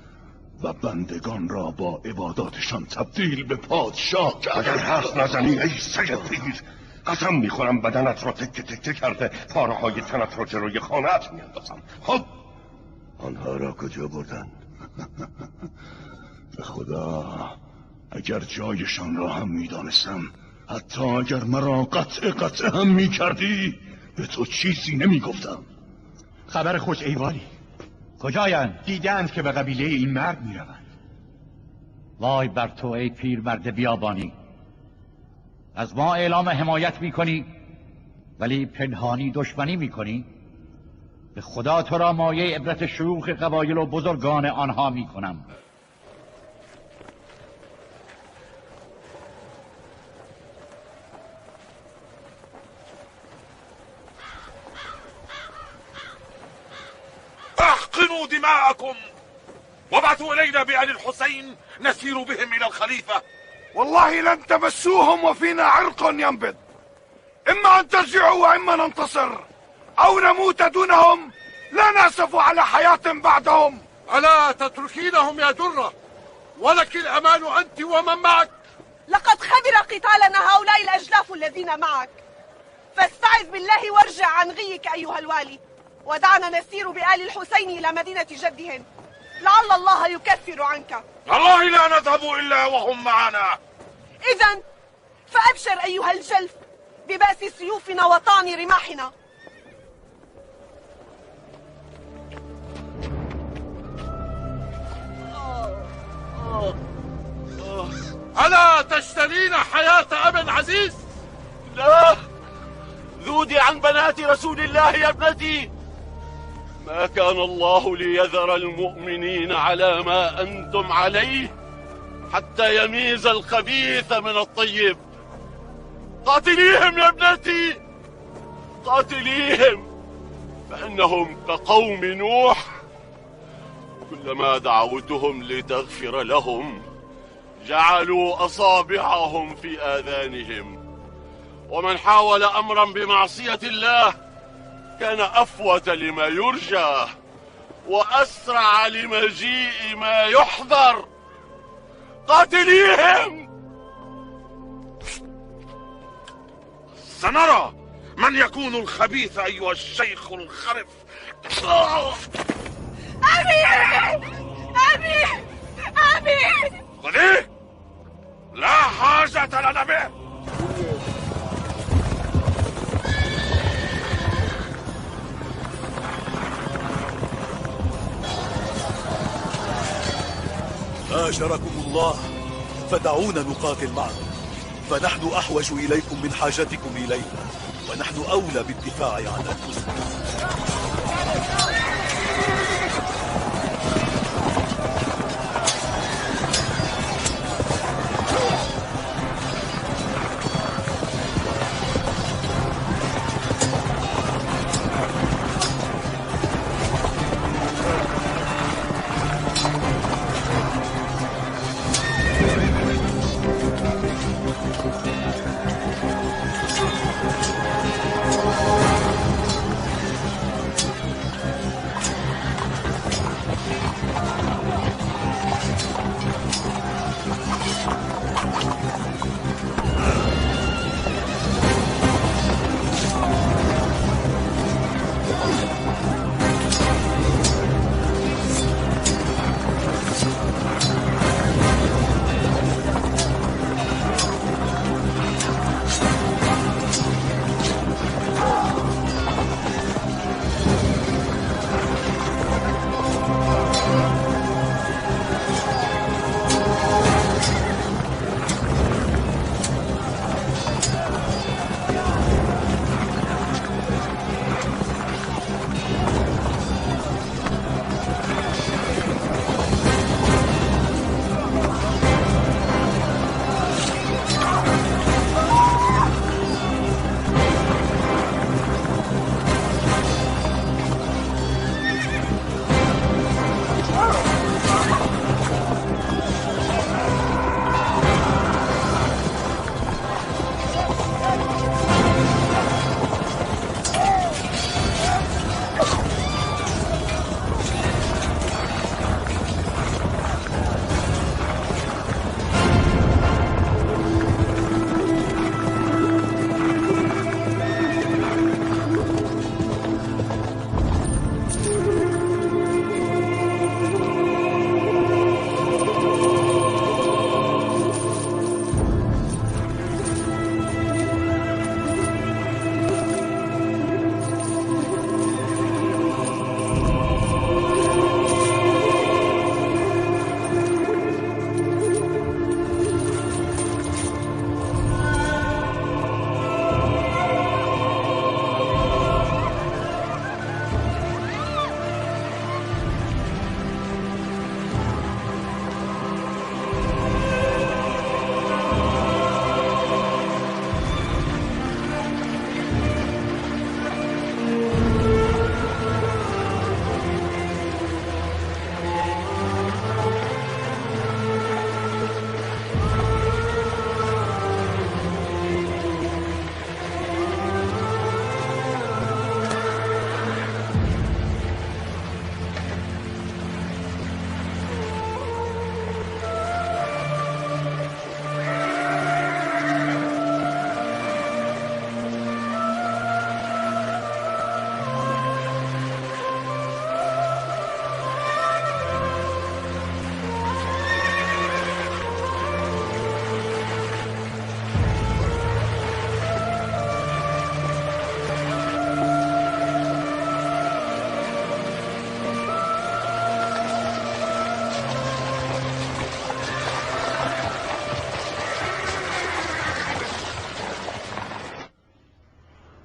و بندگان را با عباداتشان تبدیل به پادشاه کرد. اگر حرف نزنی ای سگ پیر، قسم میخورم بدنت را تکه تکه کرده پاره های تنت را جلوی خانه‌ات میاندازم. خب آنها را کجا بردن؟ به خدا اگر جایشان را هم میدانستم، حتی اگر مرا قطع هم میکردی، به تو چیزی نمیگفتم. خبر خوش ای والی. کجایند؟ دیدند که به قبیله این مرد میروند. وای بر تو ای پیر مرد بیابانی، از ما اعلام حمایت میکنی ولی پنهانی دشمنی میکنی. به خدا تو را مایه عبرت شیوخ قبایل و بزرگان آنها میکنم. احقنوا دماءكم وابعثوا إلينا بآل الحسين نسير بهم إلى الخليفة. والله لن تمسوهم وفينا عرق ينبض، إما أن ترجعوا وإما ننتصر أو نموت دونهم، لا نأسف على حياة بعدهم. ألا تتركينهم يا درة؟ ولك الأمان أنت ومن معك. لقد خبر قتالنا هؤلاء الأجلاف الذين معك، فاستعذ بالله وارجع عن غيك أيها الوالي، ودعنا نسير بآل الحسين إلى مدينة جدهم، لعل الله يكفر عنك. والله لا نذهب إلا وهم معنا. إذن فأبشر أيها الجلف ببأس سيوفنا وطعن رماحنا. ألا تشترين حياة أب عزيز؟ لا، ذو الحدود عن بنات رسول الله يا ابنتي. ما كان الله ليذر المؤمنين على ما أنتم عليه حتى يميز الخبيث من الطيب. قاتليهم يا ابنتي، قاتليهم، فإنهم كقوم نوح، كلما دعوتهم لتغفر لهم جعلوا أصابعهم في آذانهم، ومن حاول أمرا بمعصية الله كان أفوت لما يرجى وأسرع لمجيء ما يحذر. قاتليهم. سنرى من يكون الخبيث أيها الشيخ الخرف. أبي أبي أبي. خذيه، لا حاجة لنا به. هاجركم الله، فدعونا نقاتل معكم، فنحن أحوج إليكم من حاجتكم إلينا، ونحن أولى بالدفاع عن أنفسنا.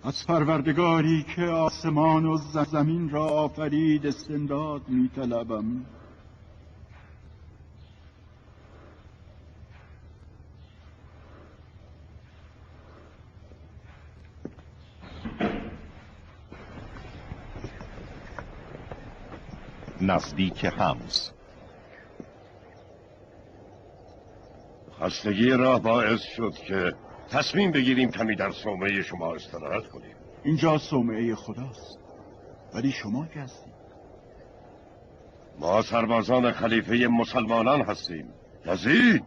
از پروردگاری که آسمان و زمین را آفرید استمداد می طلبم. نزدیک حمص. خستگی راه باعث شد که تصمیم بگیریم کمی در صومعه شما استراحت کنیم. اینجا صومعه خداست، ولی شما که هستید؟ ما سربازان خلیفه مسلمانان هستیم. یزید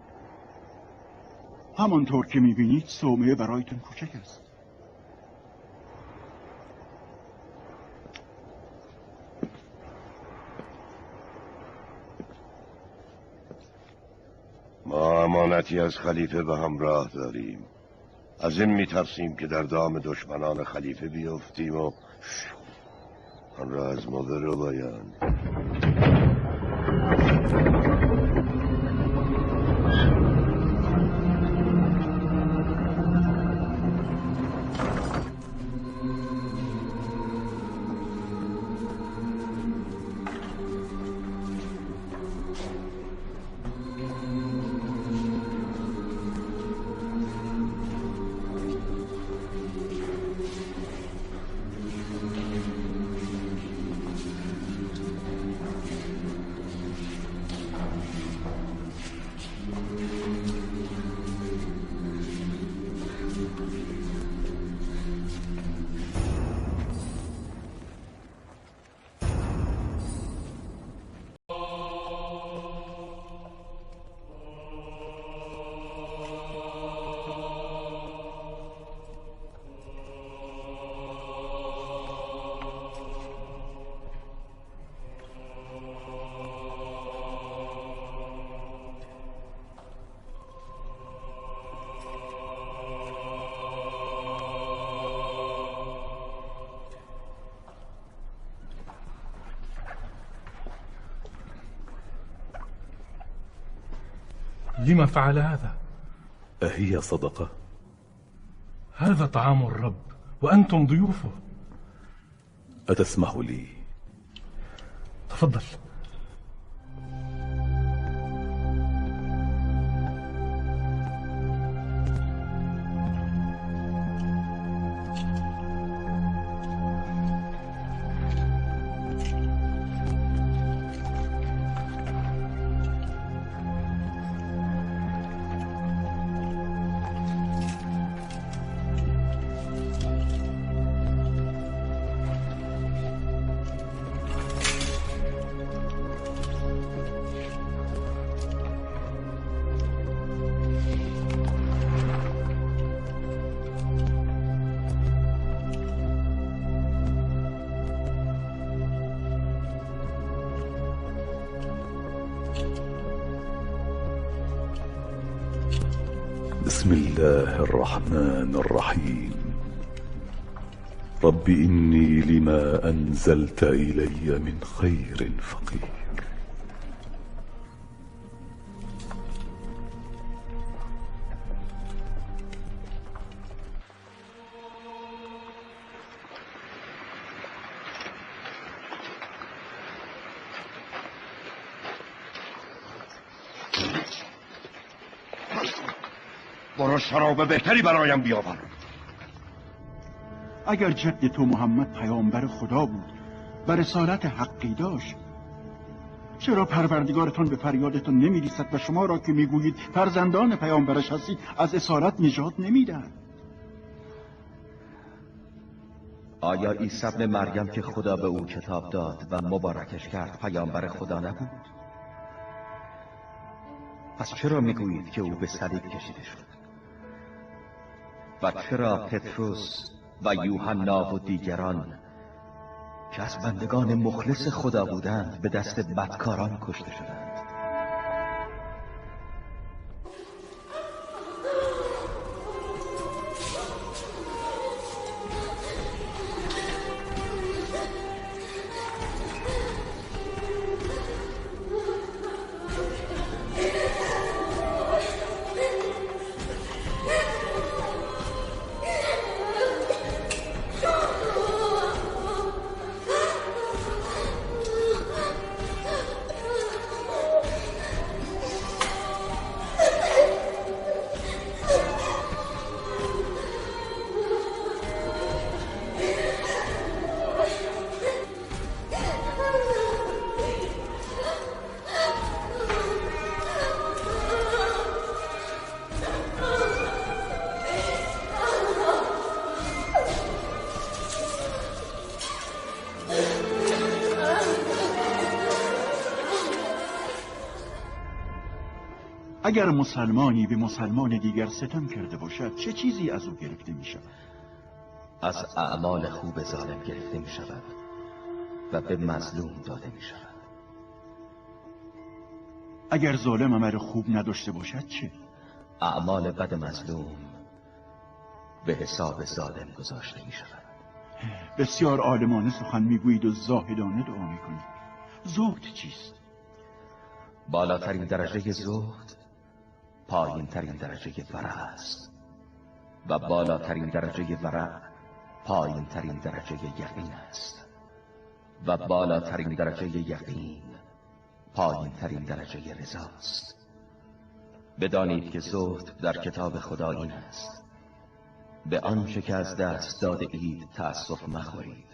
همانطور که میبینید صومعه برایتون کوچک است. ما امانتی از خلیفه به همراه داریم. از این میترسیم که در دام دشمنان خلیفه بیفتیم و آن را از ما بربایند. لما فعل هذا؟ أهي صدقة؟ هذا طعام الرب وأنتم ضيوفه. أتسمح لي؟ تفضل. بسم الله الرحمن الرحيم. رب إني لما أنزلت إلي من خير فقير. برو شراب بهتری برایم بیاور. اگر جد تو محمد پیامبر خدا بود و رسالت حقی داشت، چرا پروردگارتان به فریادتان نمی‌رسد و شما را که میگویید فرزندان پیامبرش هستید از اسارت نجات نمیدهد؟ آیا عیسی ابن مریم که خدا به او کتاب داد و مبارکش کرد پیامبر خدا نبود؟ پس چرا میگویید که او به صلیب کشیده شد؟ و چرا پتروس و یوحنا و دیگران که از بندگان مخلص خدا بودند به دست بدکاران کشته شدند؟ اگر مسلمانی به مسلمان دیگر ستم کرده باشد چه چیزی از او گرفته می شود؟ از اعمال خوب ظالم گرفته می شود و به مظلوم داده می شود. اگر ظالم عمل خوب نداشته باشد چه؟ اعمال بد مظلوم به حساب ظالم گذاشته می شود. بسیار عالمانه سخن میگویید و زاهدانه دعا میکنید. زهد چیست؟ بالاترین درجه زهد پایین ترین درجه ورع است و بالاترین درجه ورع پایین ترین درجه یقین است و بالاترین درجه یقین پایین ترین درجه رضا است. بدانید که زهد در کتاب خدا این است: به آنچه که از دست داده اید تأسف مخورید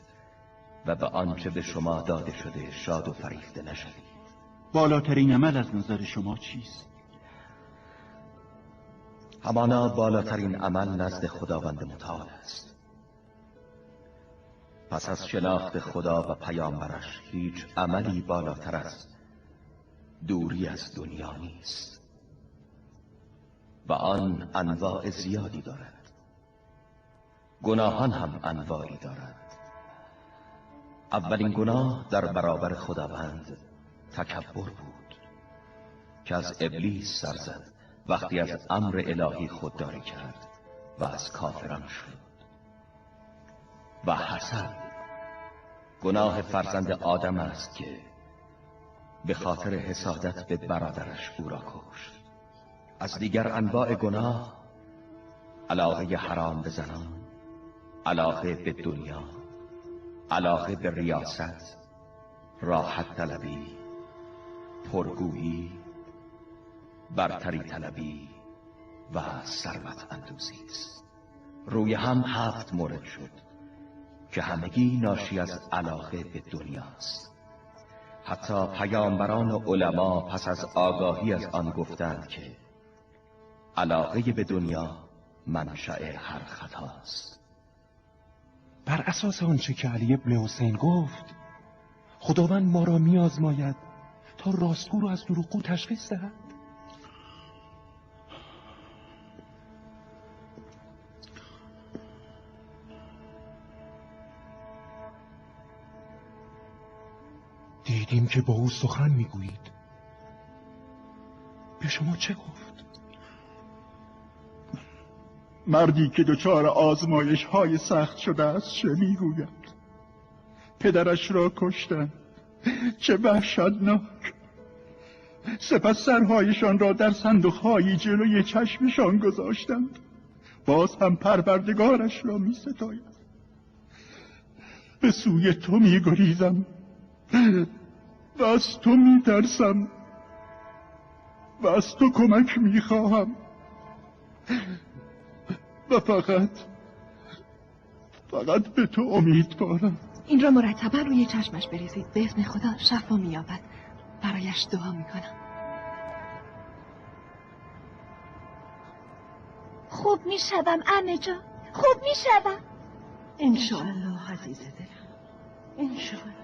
و به آنچه به شما داده شده شاد و فریفته نشوید. بالاترین عمل از نظر شما چیست؟ همانا بالاترین عمل نزد خداوند متعال است. پس از شناخت خدا و پیامبرش هیچ عملی بالاتر از دوری از دنیا نیست و آن انواع زیادی دارد. گناهان هم انواعی دارند. اولین گناه در برابر خداوند تکبر بود که از ابلیس سر زد وقتی از امر الهی خودداری کرد و از کافران شد. و حسد گناه فرزند آدم است که به خاطر حسادت به برادرش او را کشت. از دیگر انواع گناه علاقه حرام به زنان، علاقه به دنیا، علاقه به ریاست، راحت طلبی، پرگویی، برتری طلبی و ثروت اندوزی است. روی هم 7 مورد شد که همگی ناشی از علاقه به دنیاست. حتی پیامبران و علما پس از آگاهی از آن گفتند که علاقه به دنیا منشأ هر خطاست. بر اساس آنچه که علی ابن حسین گفت، خداوند ما را می‌آزماید تا راستگو را از دروغگو تشخیص دهد. دیدیم که با او سخن میگویید. به شما چه گفت؟ مردی که دچار آزمایش های سخت شده است چه میگوید؟ پدرش را کشتند، چه وحشتناک. سپس سرهایشان را در صندوقهایی جلوی چشمشان گذاشتند. باز هم پروردگارش را می ستاید. به سوی تو می گریزم و از تو می ترسم و از تو کمک می خواهم و فقط به تو امیدوارم. این را مرتبا روی چشمش بریزید. به اذن خدا شفا می‌یابد. برایش دعا میکنم. خوب میشوم عمه جان، خوب میشوم انشاءالله عزیز دلم، انشاءالله.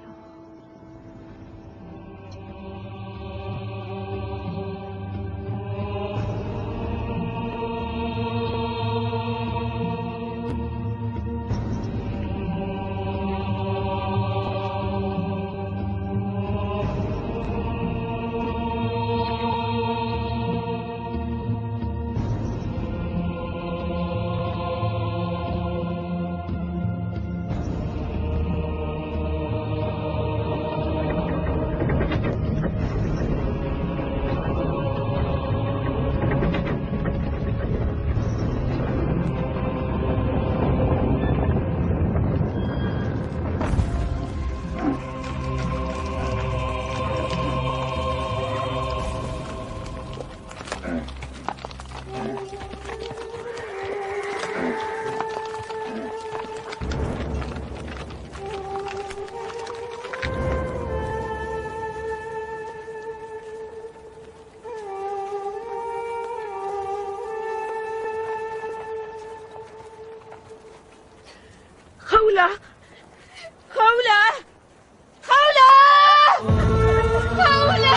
خوله خوله خوله خوله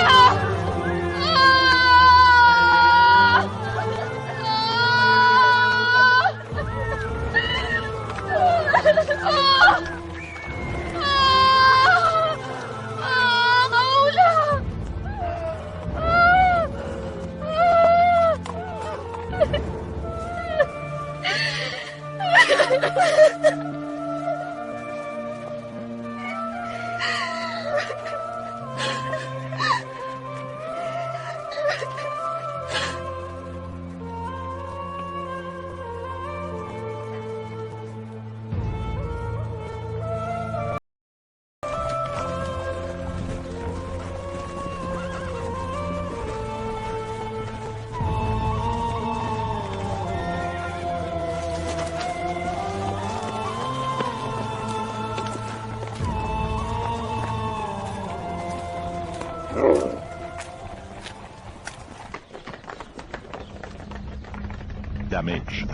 دمشق.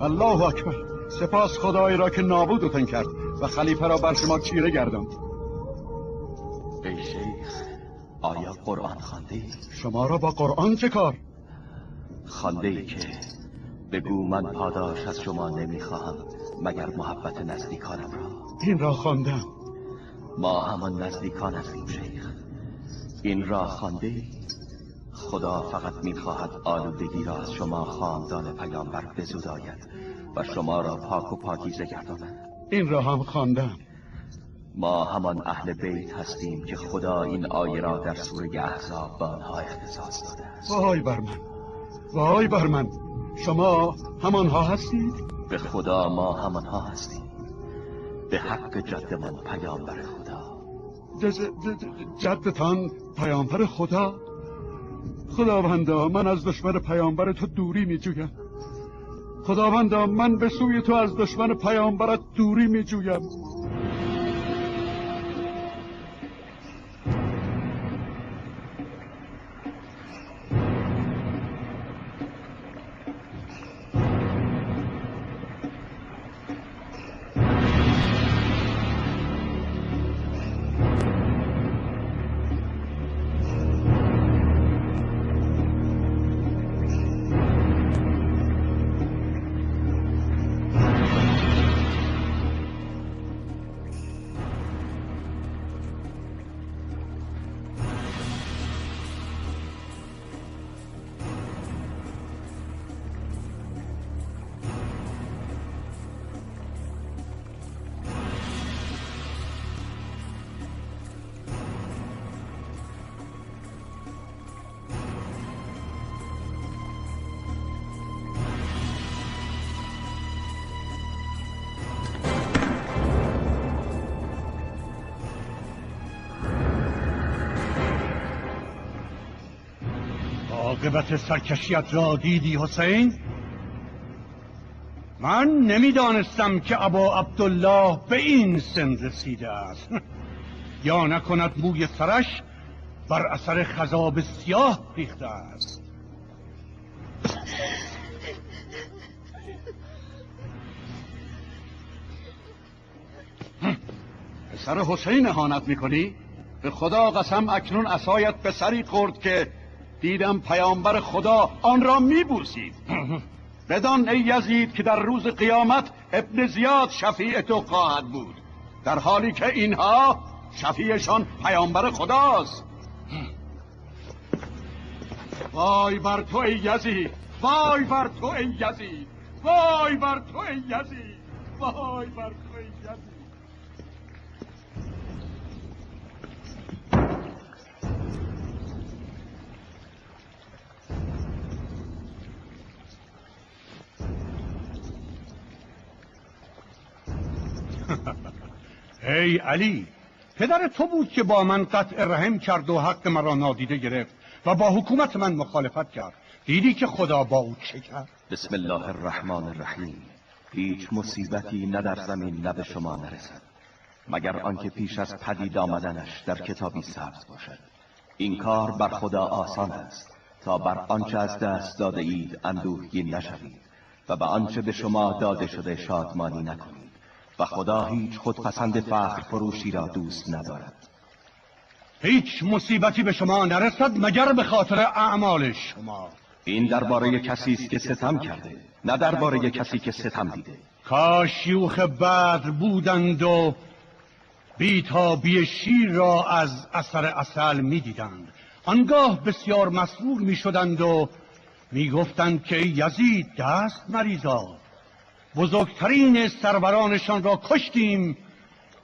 الله اکبر. سپاس خدایی را که نابودتان کرد و خلیفه را بر شما چیره گرداند. ای شیخ، آیا قرآن خوانده؟ شما را با قرآن چه کار؟ خوانده ای که بگو من پاداش از شما نمیخواهم مگر محبت نزدیکانم را. این را خواندم. ما همان نزدیکان هستیم شیخ. این را خوانده ای؟ خدا فقط میخواهد آلودگی را از شما خاندان پیامبر بزداید و شما را پاک و پاکیزه گرداند. این را هم خواندم. ما همان اهل بیت هستیم که خدا این آیه را در سوره احزاب به آنها اختصاص داده است. وای بر من، وای بر من. شما همانها هستید؟ به خدا ما همانها هستیم، به حق جدمان پیامبر خدا. جدتان پیامبر خدا؟ خداوندا من از دشمن پیامبر تو دوری می جویم. خداوندا من به سوی تو از دشمن پیامبرت دوری می جویم. عاقبت سرکشیت را دیدی حسین؟ من نمیدانستم که ابا عبدالله به این سن رسیده است. یا نکند موی سرش بر اثر خضاب سیاه ریخته است. پسر حسین اهانت میکنی؟ به خدا قسم اکنون عصایت به سری خورد که دیدم پیامبر خدا آن را میبوسید. بدان ای یزید که در روز قیامت ابن زیاد شفیع تو خواهد بود، در حالی که اینها شفیعشان پیامبر خداست. وای بر تو ای یزید، وای بر تو ای یزید، وای بر تو ای یزید، وای بر تو ای یزید. ای علی، پدر تو بود که با من قطع رحم کرد و حق مرا نادیده گرفت و با حکومت من مخالفت کرد. دیدی که خدا با او چه کرد؟ بسم الله الرحمن الرحیم. هیچ مصیبتی نه در زمین نه به شما نرسد مگر آنکه پیش از پدید آمدنش در کتابی ثبت باشد. این کار بر خدا آسان است تا بر آنچه از دست داده اید اندوهگین نشوید و به آنچه به شما داده شده شادمانی نکنید و خدا هیچ خودپسند فخر فروشی را دوست ندارد. هیچ مصیبتی به شما نرسد مگر به خاطر اعمال شما. این درباره کسی است که ستم کرده، نه درباره کسی که ستم دیده. کاش شیوخ بدر بودند و بیتابی شیر را از اثر عسل می‌دیدند. آنگاه بسیار مسرور می‌شدند و می‌گفتند که یزید دست مریزاد، بزرگترین سرورانشان را کشتیم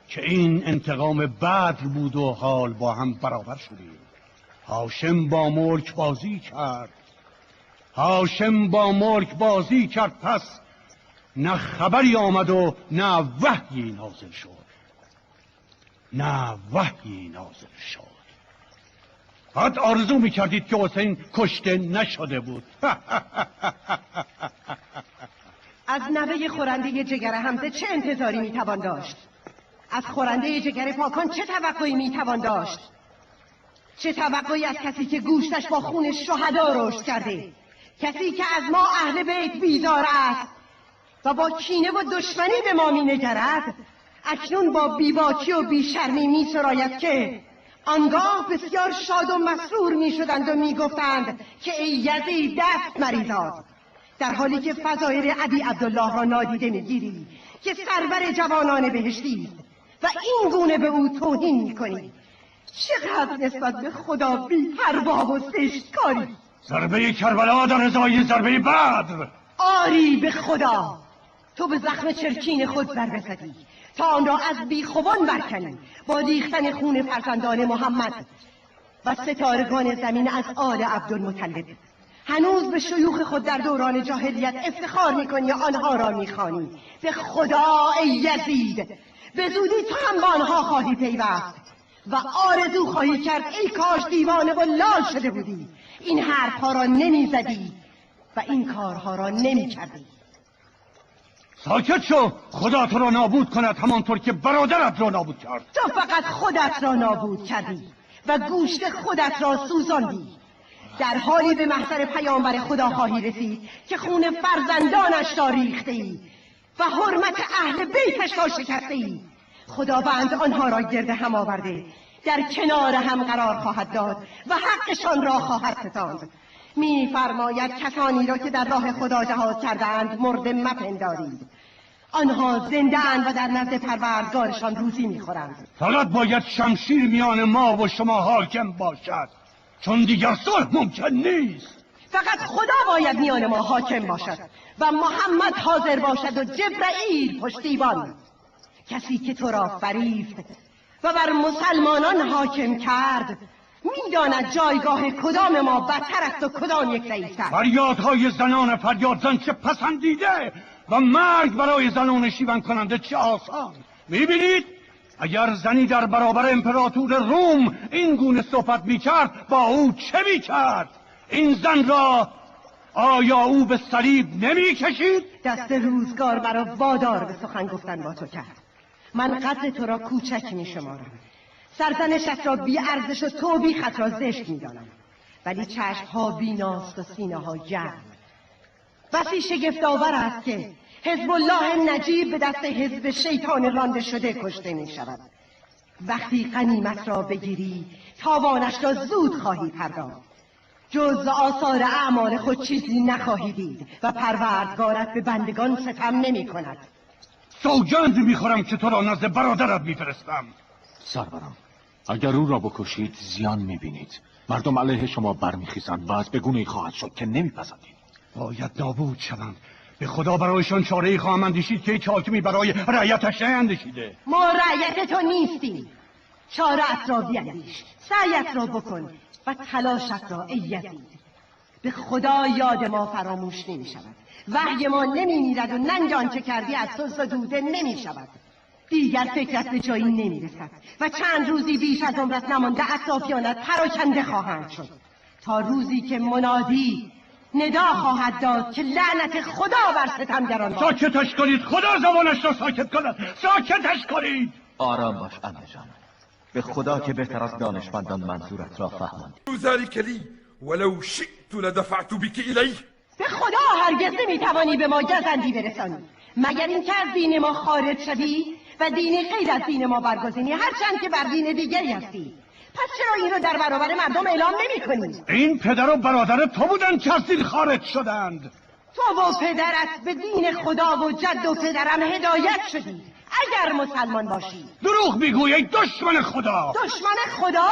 که این انتقام بدر بود و حال با هم برابر شدیم. هاشم با ملک بازی کرد، پس نه خبری آمد و نه وحیی نازل شد. بعد آرزو میکردید که حسین کشته نشده بود. از نوه خورنده جگر حمزه چه انتظاری میتوان داشت؟ از خورنده جگر پاکان چه توقعی میتوان داشت؟ چه توقعی از کسی که گوشتش با خون شهدا رشد کرده، کسی که از ما اهل بیت بیزار است و با کینه و دشمنی به ما مینگرد، اکنون با بیباکی و بیشرمی میسراید که آنگاه بسیار شاد و مسرور میشدند و میگفتند که ای یزید دست مریزاد، در حالی که فضایل ابی عبدالله را نادیده میگیری که سرور جوانان بهشتی و این گونه به او توهین میکنی. چقدر نسبت به خدا بی پروا و زشتکاری. ضربه کربلا در ازای ضربه بدر. آری به خدا، تو به زخم چرکین خود ضربه زدی تا آن را از بیخوبان برکنی با ریختن خون فرزندان محمد و ستارگان زمین از آل عبدالمطلب. هنوز به شیوخ خود در دوران جاهلیت افتخار میکنی و آنها را میخوانی. به خدا ای یزید، به زودی تو هم با آنها خواهی پیوست و آرزو خواهی کرد ای کاش دیوانه و لال شده بودی، این حرفها را نمیزدی و این کارها را نمیکردی. ساکت شو، خدا تو را نابود کند همانطور که برادرت را نابود کرد. تو فقط خودت را نابود کردی و گوشت خودت را سوزاندی. در حالی به محضر پیامبر خدا خواهی رسید که خون فرزندانش را ریخته ای و حرمت اهل بیتش را شکسته ای. خداوند آنها را گرد هم آورده، در کنار هم قرار خواهد داد و حقشان را خواهد ستاند. می‌فرماید کسانی را که در راه خدا جهاد کردند مرده مپندارید، آنها زنده اند و در نزد پروردگارشان روزی می‌خورند. فقط باید شمشیر میان ما و شما حاکم باشد، چون دیگر صلح ممکن نیست. فقط خدا باید میان ما حاکم باشد و محمد حاضر باشد و جبرئیل پشتیبان. کسی که تو را فریفت و بر مسلمانان حاکم کرد میداند جایگاه کدام ما بدتر است و کدام یک ضعیفتر. فریادهای زنان فریاد زن چه پسندیده و مرگ برای زنان شیون کننده چه آسان. میبینید اگر زنی در برابر امپراتور روم این گونه صحبت میکرد با او چه میکرد؟ این زن را آیا او به صلیب نمیکشید؟ دست روزگار مرا وادار به سخن گفتن با تو کرد. من قدر تو را کوچک میشمارم، سرزنشت را بی ارزش و توبیخت را زشت میدانم، ولی چشمها بیناست و سینه ها گرم. بسی شگفت‌آور است که حزب الله نجیب به دست حزب شیطان رانده شده کشته می شود. وقتی غنیمت را بگیری تاوانش را زود خواهی پرداخت. جز آثار اعمال خود چیزی نخواهی دید و پروردگارت به بندگان ستم نمی کند. سوگند میخورم که تو را نزد برادرت میفرستم. سرورم، اگر او را بکشید زیان میبینید. مردم علیه شما برمیخیزند و از بگونه ای خواهد شد که نمیپسندید. باید نابود شوند. به خدا برایشان چاره ای خواهم اندیشید که هیچ حاکمی برای رعیتش نیندیشیده. ما رعیت تو نیستیم. چاره‌ات را بیندیش، سعیت را بکن و تلاشت را ای یزید. به خدا یاد ما فراموش نمی شود، وحی ما نمی میرد و ننگ آنچه کردی از تو زدوده نمی شود. دیگر فکرت به جایی نمی رسد و چند روزی بیش از عمرت نمانده اطرافیانت پراکنده خواهند شد، تا روزی که منادی ندا خواهد داد که لعنت خدا بر ستمگران باد. ساکتش کنید، خدا زبانش را ساکت کند. ساکتش کنید. آرام باش عمه جان، به خدا که بهتر از دانشمندان منظورت را فهماند. ذلك لي ولو شئت لدفعت بك الیه. به خدا هرگز نمیتوانی به ما گزندی برسانی مگر اینکه از دین ما خارج شوی و دین غیر از دین ما برگزینی، هرچند که بر دین دیگری هستی. پس چرا این رو در برابر مردم اعلام نمی کنی؟ این پدر و برادر تو بودن که از دین خارج شدند. تو و پدرت به دین خدا و جد و پدرم هدایت شدی اگر مسلمان باشی. دروغ میگوی ای دشمن خدا. دشمن خدا؟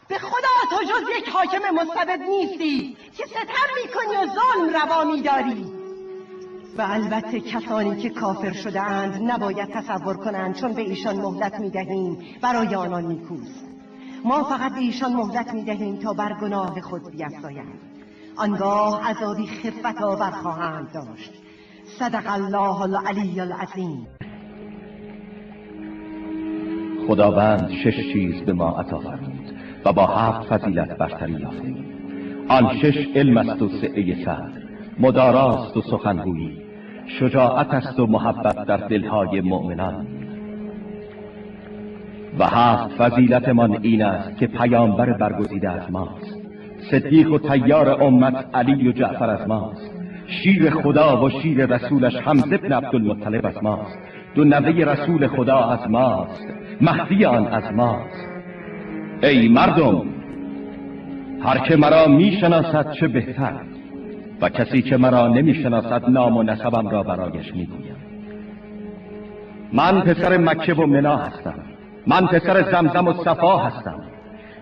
به خدا تو جز یک حاکم مستبد نیستی که ستم میکنی و ظلم روا میداری. و البته کسانی که کافر شده اند نباید تصور کنند چون به ایشان مهلت میدهیم برای آنان نیکوست. ما فقط به ایشان مهلت میدهیم تا بر گناه خود بیفزایند، آنگاه عذابی خفت آور خواهند داشت. صدق الله العلی العظیم. خداوند 6 چیز به ما عطا فرمود و با 7 فضیلت برتری یافتیم. آن 6 علم است و سعه صدر، مداراست و سخنگویی، شجاعت است و محبت در دلهای مؤمنان. و 7 فضیلتمان این است که پیامبر برگزیده از ماست، صدیق و طیار امت علی و جعفر از ماست، شیر خدا و شیر رسولش حمزه بن عبدالمطلب از ماست، 2 نوه رسول خدا از ماست، مهدی آن از ماست. ای مردم، هر که مرا میشناسد چه بهتر، و کسی که مرا نمیشناسد نام و نسبم را برایش میگویم. من پسر مکه و منا هستم، من پسر زمزم و صفا هستم،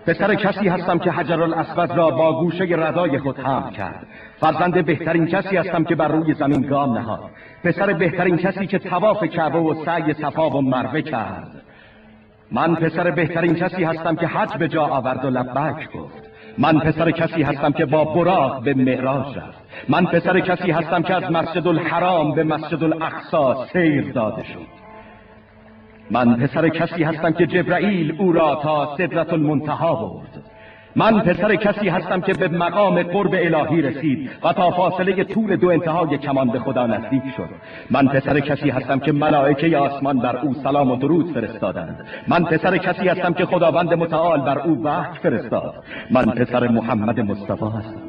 پسر کسی هستم که حجر الاسود را با گوشه ردای خود حمل کرد، فرزند بهترین کسی هستم که بر روی زمین گام نهاد، پسر بهترین کسی که طواف کعبه و سعی صفا و مروه کرد. من پسر بهترین کسی هستم که حج به جا آورد و لبیک گفت. من پسر کسی هستم که با براق به معراج رفت. من پسر کسی هستم که از مسجد الحرام به مسجد الاقصی سیر داده شد. من پسر کسی هستم که جبرائیل او را تا سدرة المنتهی برد. من پسر کسی هستم که به مقام قرب الهی رسید و تا فاصله طول 2 انتهای کمان به خدا نزدیک شد. من پسر کسی هستم که ملائکه آسمان بر او سلام و درود فرستادند. من پسر کسی هستم که خداوند متعال بر او وحی فرستاد. من پسر محمد مصطفی هستم.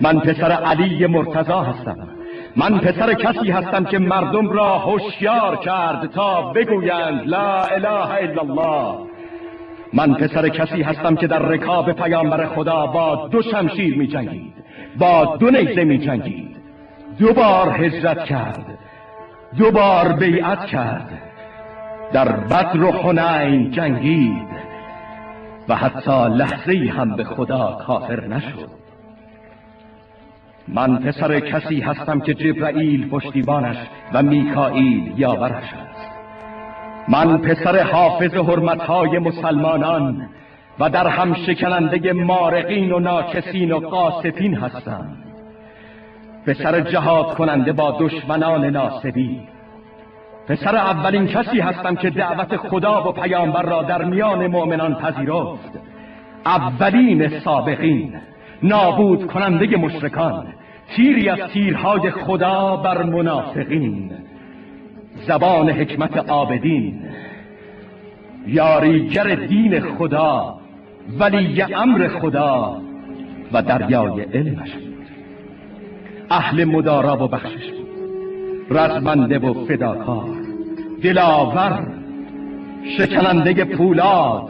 من پسر علی مرتضی هستم. من پسر کسی هستم که مردم را هوشیار کرد تا بگویند لا اله الا الله. من پسر کسی هستم که در رکاب پیامبر خدا با 2 شمشیر می جنگید، با 2 نیزه می جنگید، 2 بار هجرت کرد، 2 بار بیعت کرد، در بدر و حنین جنگید و حتی لحظه‌ای هم به خدا کافر نشد. من پسر کسی هستم که جبرائیل پشتیبانش و میکائیل یاورش است. من پسر حافظ حرمتهای مسلمانان و در هم شکننده مارقین و ناکسین و قاسطین هستم. پسر جهاد کننده با دشمنان ناصبی. پسر اولین کسی هستم که دعوت خدا و پیامبر را در میان مؤمنان پذیرفت. اولین سابقین، نابود کننده مشرکان، تیری از تیرهای خدا بر منافقین، زبان حکمت عابدین، یاریگر دین خدا، ولی امر خدا و دریای علمش بود. اهل مدارا و بخشش بود، رزمنده و فداکار، دلاور، شکننده پولاد،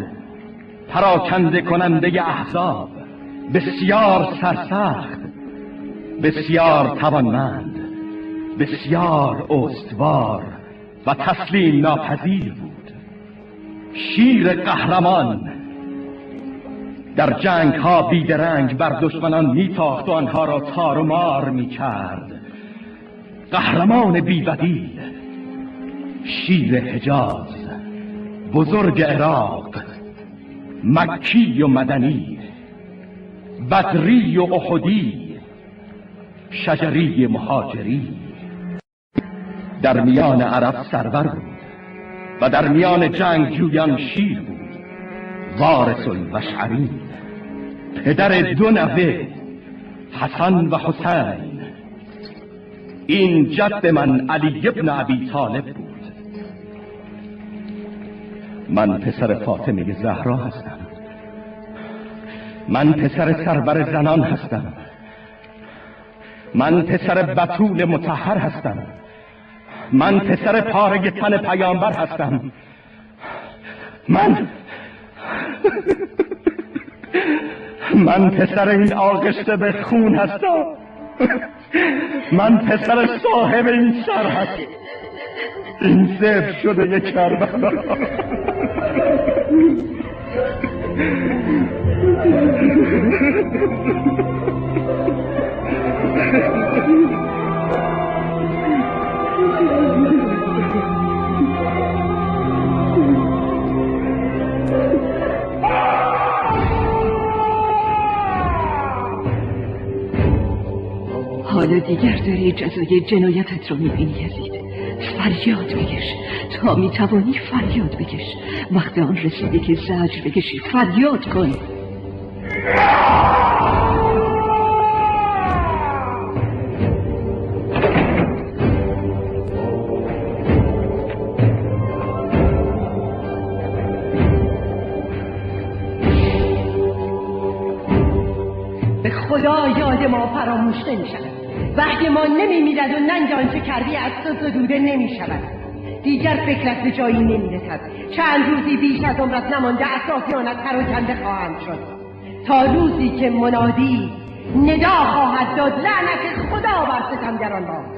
پراکنده کننده احزاب، بسیار سرسخت، بسیار توانمند، بسیار استوار و تسلیم ناپذیر بود. شیر قهرمان، در جنگ ها بیدرنگ بر دشمنان میتاخت و آنها را تار و مار میکرد. قهرمان بیبدیل، شیر حجاز، بزرگ عراق، مکی و مدنی، بدری و احدی، شجری مهاجری، در میان عرب سرور بود و در میان جنگجویان شیر بود. وارث البشعرین، پدر 2 نوه حسن و حسین. این جد من علی ابن ابی طالب بود. من پسر فاطمه زهرا هستم. من پسر سرور زنان هستم. من پسر بتول مطهر هستم. من پسر پاره تن پیامبر هستم. من پسر این آغشته به خون هستم. من پسر صاحب این سر هستم. این سبت شده یک کربلا. حالا دیگر داری جزای جنایتت رو میبینی یزید. فریاد بکش تا میتوانی، فریاد بکش. وقت آن رسیده که زجر بکشی، فریاد کن. به خدا یاد ما فراموش نمیشود. وقتی ما نمیمیرد و ننگ آنچه کردی از تو زدوده نمیشود. دیگر فکرت به جایی نمیرسد. چند روزی بیش از عمرت نمانده اطرافیانت پراکنده خواهند شد تا روزی که منادی ندا خواهد داد لعنت خدا بر ستمگران باد.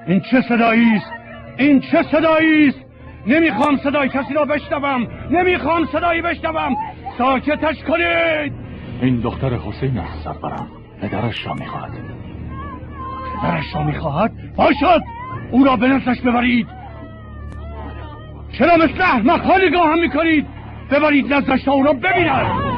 این چه صدایی است؟ این چه صدایی است؟ نمیخوام صدای کسی را بشنوم، نمیخوام صدایی بشنوم. ساکتش کنید. این دختر حسین است سرورم. پدرش را میخواهد. پدرش را میخواهد؟ باشد، او را به نزدش ببرید. چرا مثل احمق‌ها نگاهم میکنید؟ ببرید نزدش تا او را ببیند.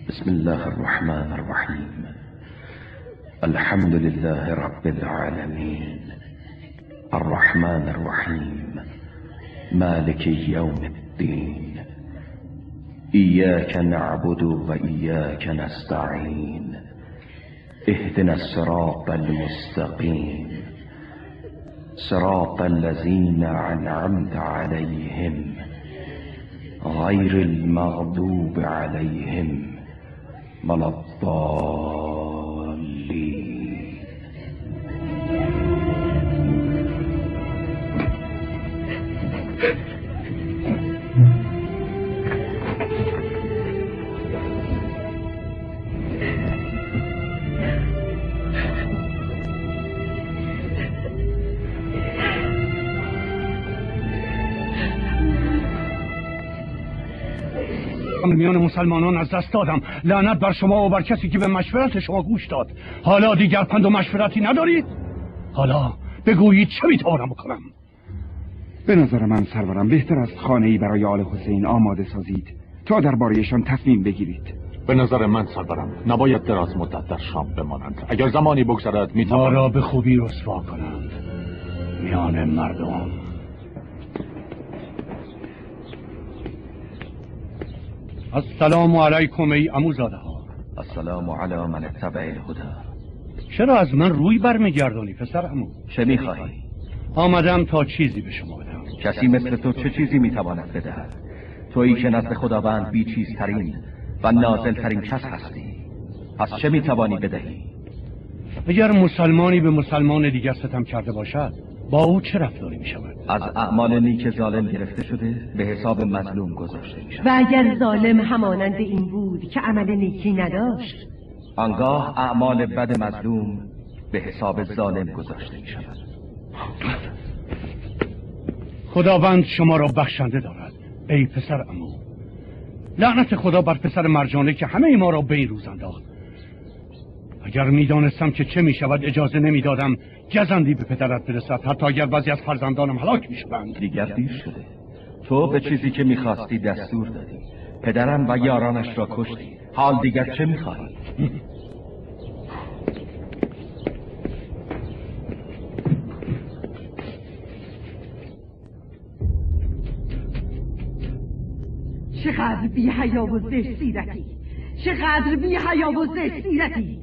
بسم الله الرحمن الرحيم. الحمد لله رب العالمين الرحمن الرحيم مالك يوم الدين إياك نعبد وإياك نستعين اهدنا الصراط المستقيم صراط الذين أنعمت عليهم غير المغضوب عليهم ولا الضالين. خودم میان مسلمانان از دست دادم. لعنت بر شما و بر کسی که به مشورت شما گوش داد. حالا دیگر پند و مشورتی ندارید؟ حالا بگویید چه میتوانم بکنم؟ به نظر من سرورم بهتر است خانه‌ای برای آل حسین آماده سازید تا درباره‌شان تصمیم بگیرید. به نظر من سرورم نباید دراز مدت در شام بمانند. اگر زمانی بگذرد میتوان ما را به خوبی رسوا کنند میان مردم. السلام علیکم ای عموزاده ها. السلام علی من اتبع الهدی. چرا از من روی برمیگردانی پسر عمو؟ چه میخواهی؟ آمدم تا چیزی به شما بدم. کسی مثل تو چه چیزی میتواند بدهد؟ تویی که نزد خداوند بی چیزترین و نازلترین کس هستی. پس چه میتوانی بدهی؟ اگر مسلمانی به مسلمان دیگر ستم کرده باشد با او چه رفتاری می شود؟ از اعمال نیک ظالم گرفته شده به حساب مظلوم گذاشته می شود. و اگر ظالم همانند این بود که عمل نیکی نداشت، آنگاه اعمال بد مظلوم به حساب ظالم گذاشته می شود. خداوند شما را بخشنده دارد ای پسر عمو. لعنت خدا بر پسر مرجانه که همه ما را به این روز انداخت. اگر میدانستم که چه میشود اجازه نمیدادم گزندی به پدرت برسد، حتی اگر بعضی از فرزندانم هلاک میشوند. دیگر دیر شده. تو به چیزی که میخواستی دستور دادی، پدرم و یارانش را کشتی. حال دیگر چه میخواهی؟ چقدر بی حیا و زشت سیرتی، چقدر بی حیا و زشت سیرتی.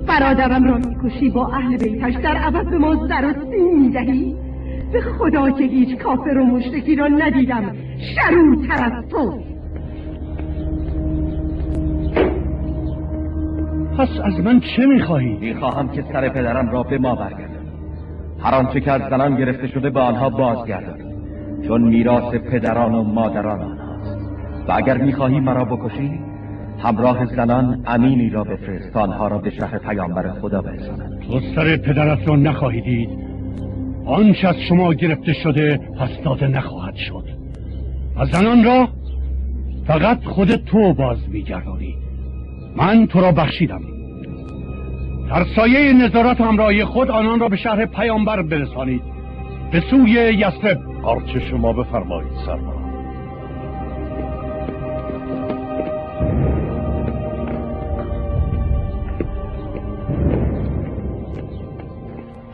برادرم را میکشی، با اهل بیتش در عوض به ما زر و سیم میدهی. به خدا که هیچ کافر و مشرکی را ندیدم شرورتر از تو. پس از من چه میخواهی؟ میخواهم که سر پدرم را به ما برگردم. هر آنچه که از زنان گرفته شده به آنها بازگردانی، چون میراث پدران و مادران آنهاست. و اگر میخواهی مرا بکشی، همراه زنان امینی را بفرست تا آنها را به شهر پیامبر خدا برسانند. تو سر پدرت را نخواهی دید. آنچه از شما گرفته شده پس داده نخواهد شد. و زنان را فقط خود تو باز میگردانی. من تو را بخشیدم. در سایه نظارت همراهی خود آنان را به شهر پیامبر برسانید، به سوی یثرب. آرچه شما بفرمایید سرور.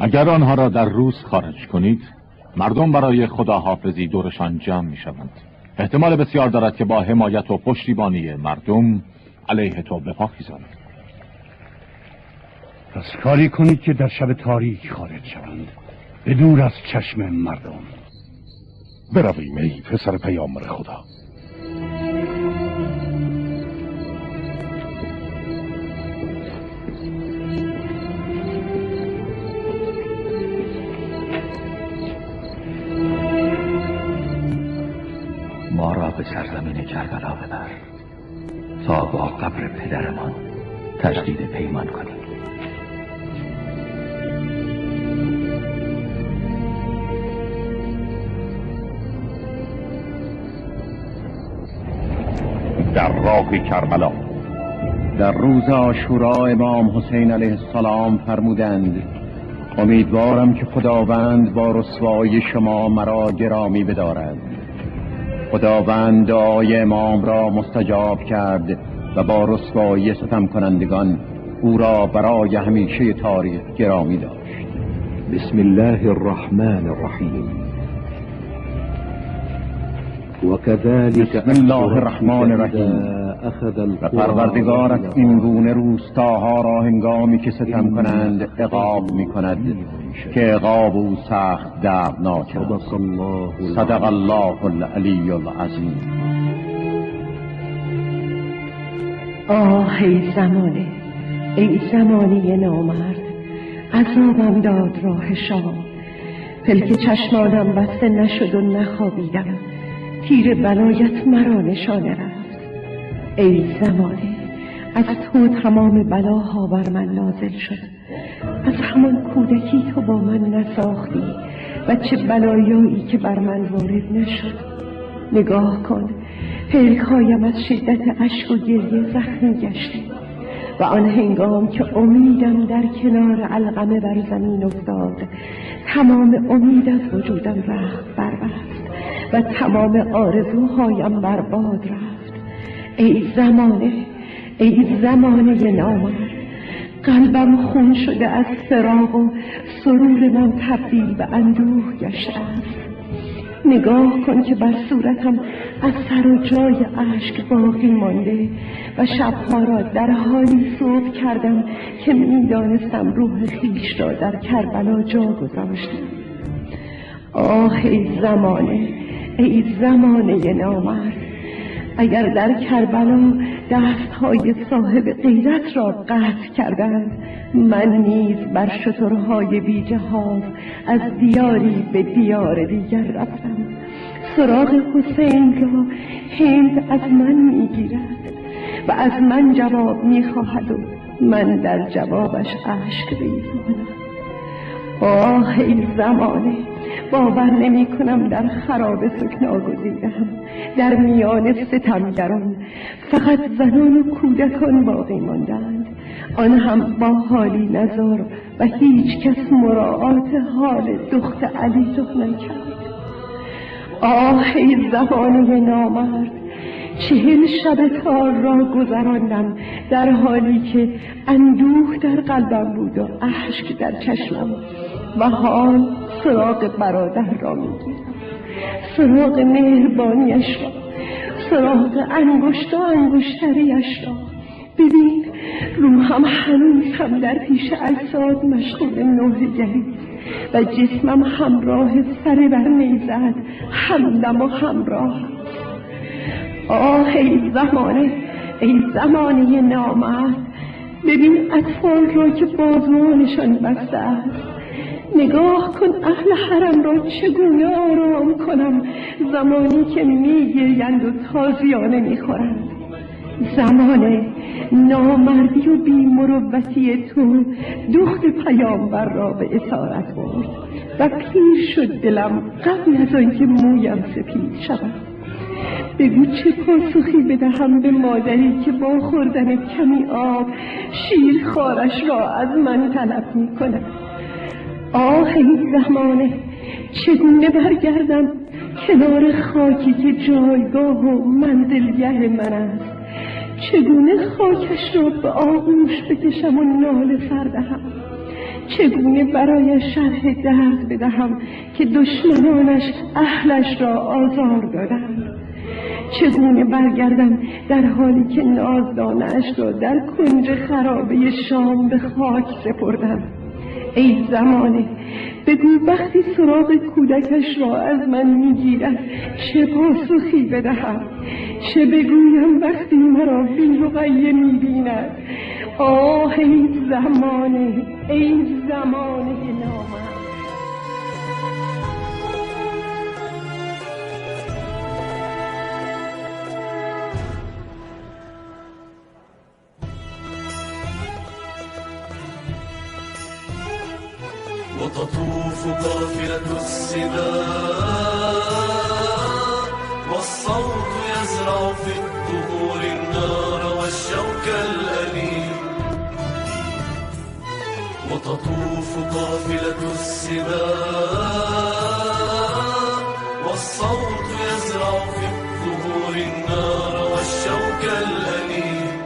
اگر آنها را در روز خارج کنید، مردم برای خداحافظی دورشان جمع می شوند. احتمال بسیار دارد که با حمایت و پشتیبانی مردم علیه تو بپاخیزند. پس کاری کنید که در شب تاریک خارج شوند، به دور از چشم مردم. برویم ای پسر پیامبر خدا. ما را به سرزمین کربلا ببر تا با قبر پدرمان تجدید پیمان کنیم. در راه کربلا. در روز عاشورا امام حسین علیه السلام فرمودند: امیدوارم که خداوند با رسوایی شما مرا گرامی بدارد. خداوند دعای امام را مستجاب کرد و با رسوایی ستم کنندگان او را برای همیشه تاریخ گرامی داشت. بسم الله الرحمن الرحیم. بسم الله الرحمن الرحیم. و پروردگارت این گونه روستاها را هنگامی که ستم کنند عقاب می کند که عقاب او سخت دردناک است. صدق الله العلی العظیم. آه ای زمانه، ای زمانی نامرد، عذابم داد راه شام. پلک چشمانم بسته نشد و نخوابیدم، تیر بلایت مرا نشانه رفت. ای زمانه، از تو تمام بلاها بر من نازل شد. از همان کودکی تو با من نساختی و چه بلایایی که بر من وارد نشد. نگاه کن، پلکایم از شدت اشک و گریه زخمی گشته و آن هنگام که امیدم در کنار علقمه بر زمین افتاد، تمام امید از وجودم رخت بربست و تمام آرزوهایم بر باد رفت. ای زمانه نامرد، قلبم خون شده از فراق و سرور من تبدیل به اندوه گشته است. نگاه کن که بر صورتم از سر و جای اشک باقی مانده و شبها را در حالی صبح کردم که میدانستم روح خویش را در کربلا جا گذاشتم. آه ای زمانه نامرد، اگر در کربلا دستهای صاحب غیرت را قطع کردند، من نیز بر شترهای بی جهاز از دیاری به دیار دیگر رفتم. سراغ حسین را هند از من میگیرد و از من جواب میخواهد و من در جوابش اشک ریز کنم. آه ای زمانه، باور نمی کنم در خراب سکنا گزیدم. در میان ستمگران فقط زنان و کودکان باقی ماندند، آن هم با حالی نزار و هیچ کس مراعات حال دخت علی نکرد. آه ای زمانه نامرد، 40 شب تار را گذراندم در حالی که اندوه در قلبم بود و اشک در چشمم و حال سراغ برادر را میگیرم، سراغ مهربانیش را، سراغ انگشت و انگشتریش را. ببین روحم هنوز هم در پیش اجساد مشغول نوحه‌گری و جسمم همراه سر بر نیزد همدم و همراه. آه ای زمانه نامرد، ببین اطفال را که بازوانشان بسته است. نگاه کن اهل حرم را چگونه آرام کنم زمانی که میگریند و تازیانه میخورند. زمان نامردی و بی‌مروتی تو دخت پیامبر را به اسارت برد و پیر شد دلم قبل از آنکه مویم سپید شود. بگو چه پاسخی بدهم به مادری که با خوردن کمی آب شیرخوارش را از من طلب می‌کند. آه این زمانه، چگونه برگردم کنار خاکی که جایگاه و منزلگه من است؟ چگونه خاکش را به آغوش بکشم و ناله سر دهم؟ چگونه برای شرح درد بدهم که دشمنانش اهلش را آزار دادند؟ چگونه برگردم در حالی که نازدانش را در کنج خرابه شام به خاک سپردم؟ ای زمانه، بگو وقتی سراغ کودکش را از من میگیرد چه پاسخی بدهم؟ چه بگویم وقتی مرا بی رقیه میبیند؟ آه ای زمانه نامرد. وتطوف قافلة السباع والصوت يزرع في الدهور النار والشوك الأليم. وتطوف قافلة السباع والصوت يزرع في الدهور النار والشوك الأليم.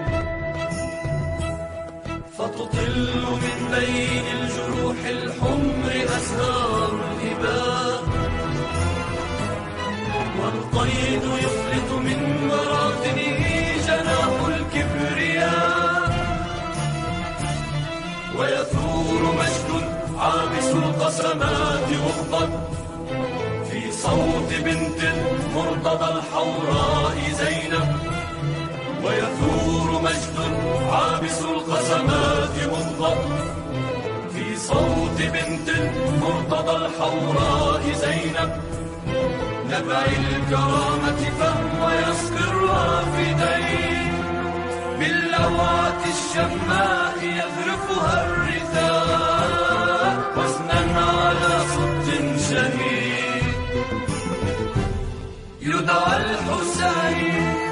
فتطل من بين الجروح الحمر أزهار الإباء والقيد يفلت من مراثنه جناح الكبرياء ويثور مجد عابس القسمات غضبا في صوت بنت مرتضى الحوراء زينب. ويثور مجد عابس القسمات غضبا في صوت بنت مرتضى الحوراء زينب. نبع الكرامة فهو يسقي الرافدين باللوعة الشماء يذرفها الرثاء وزنا على صد شهيد. يرضى الحسين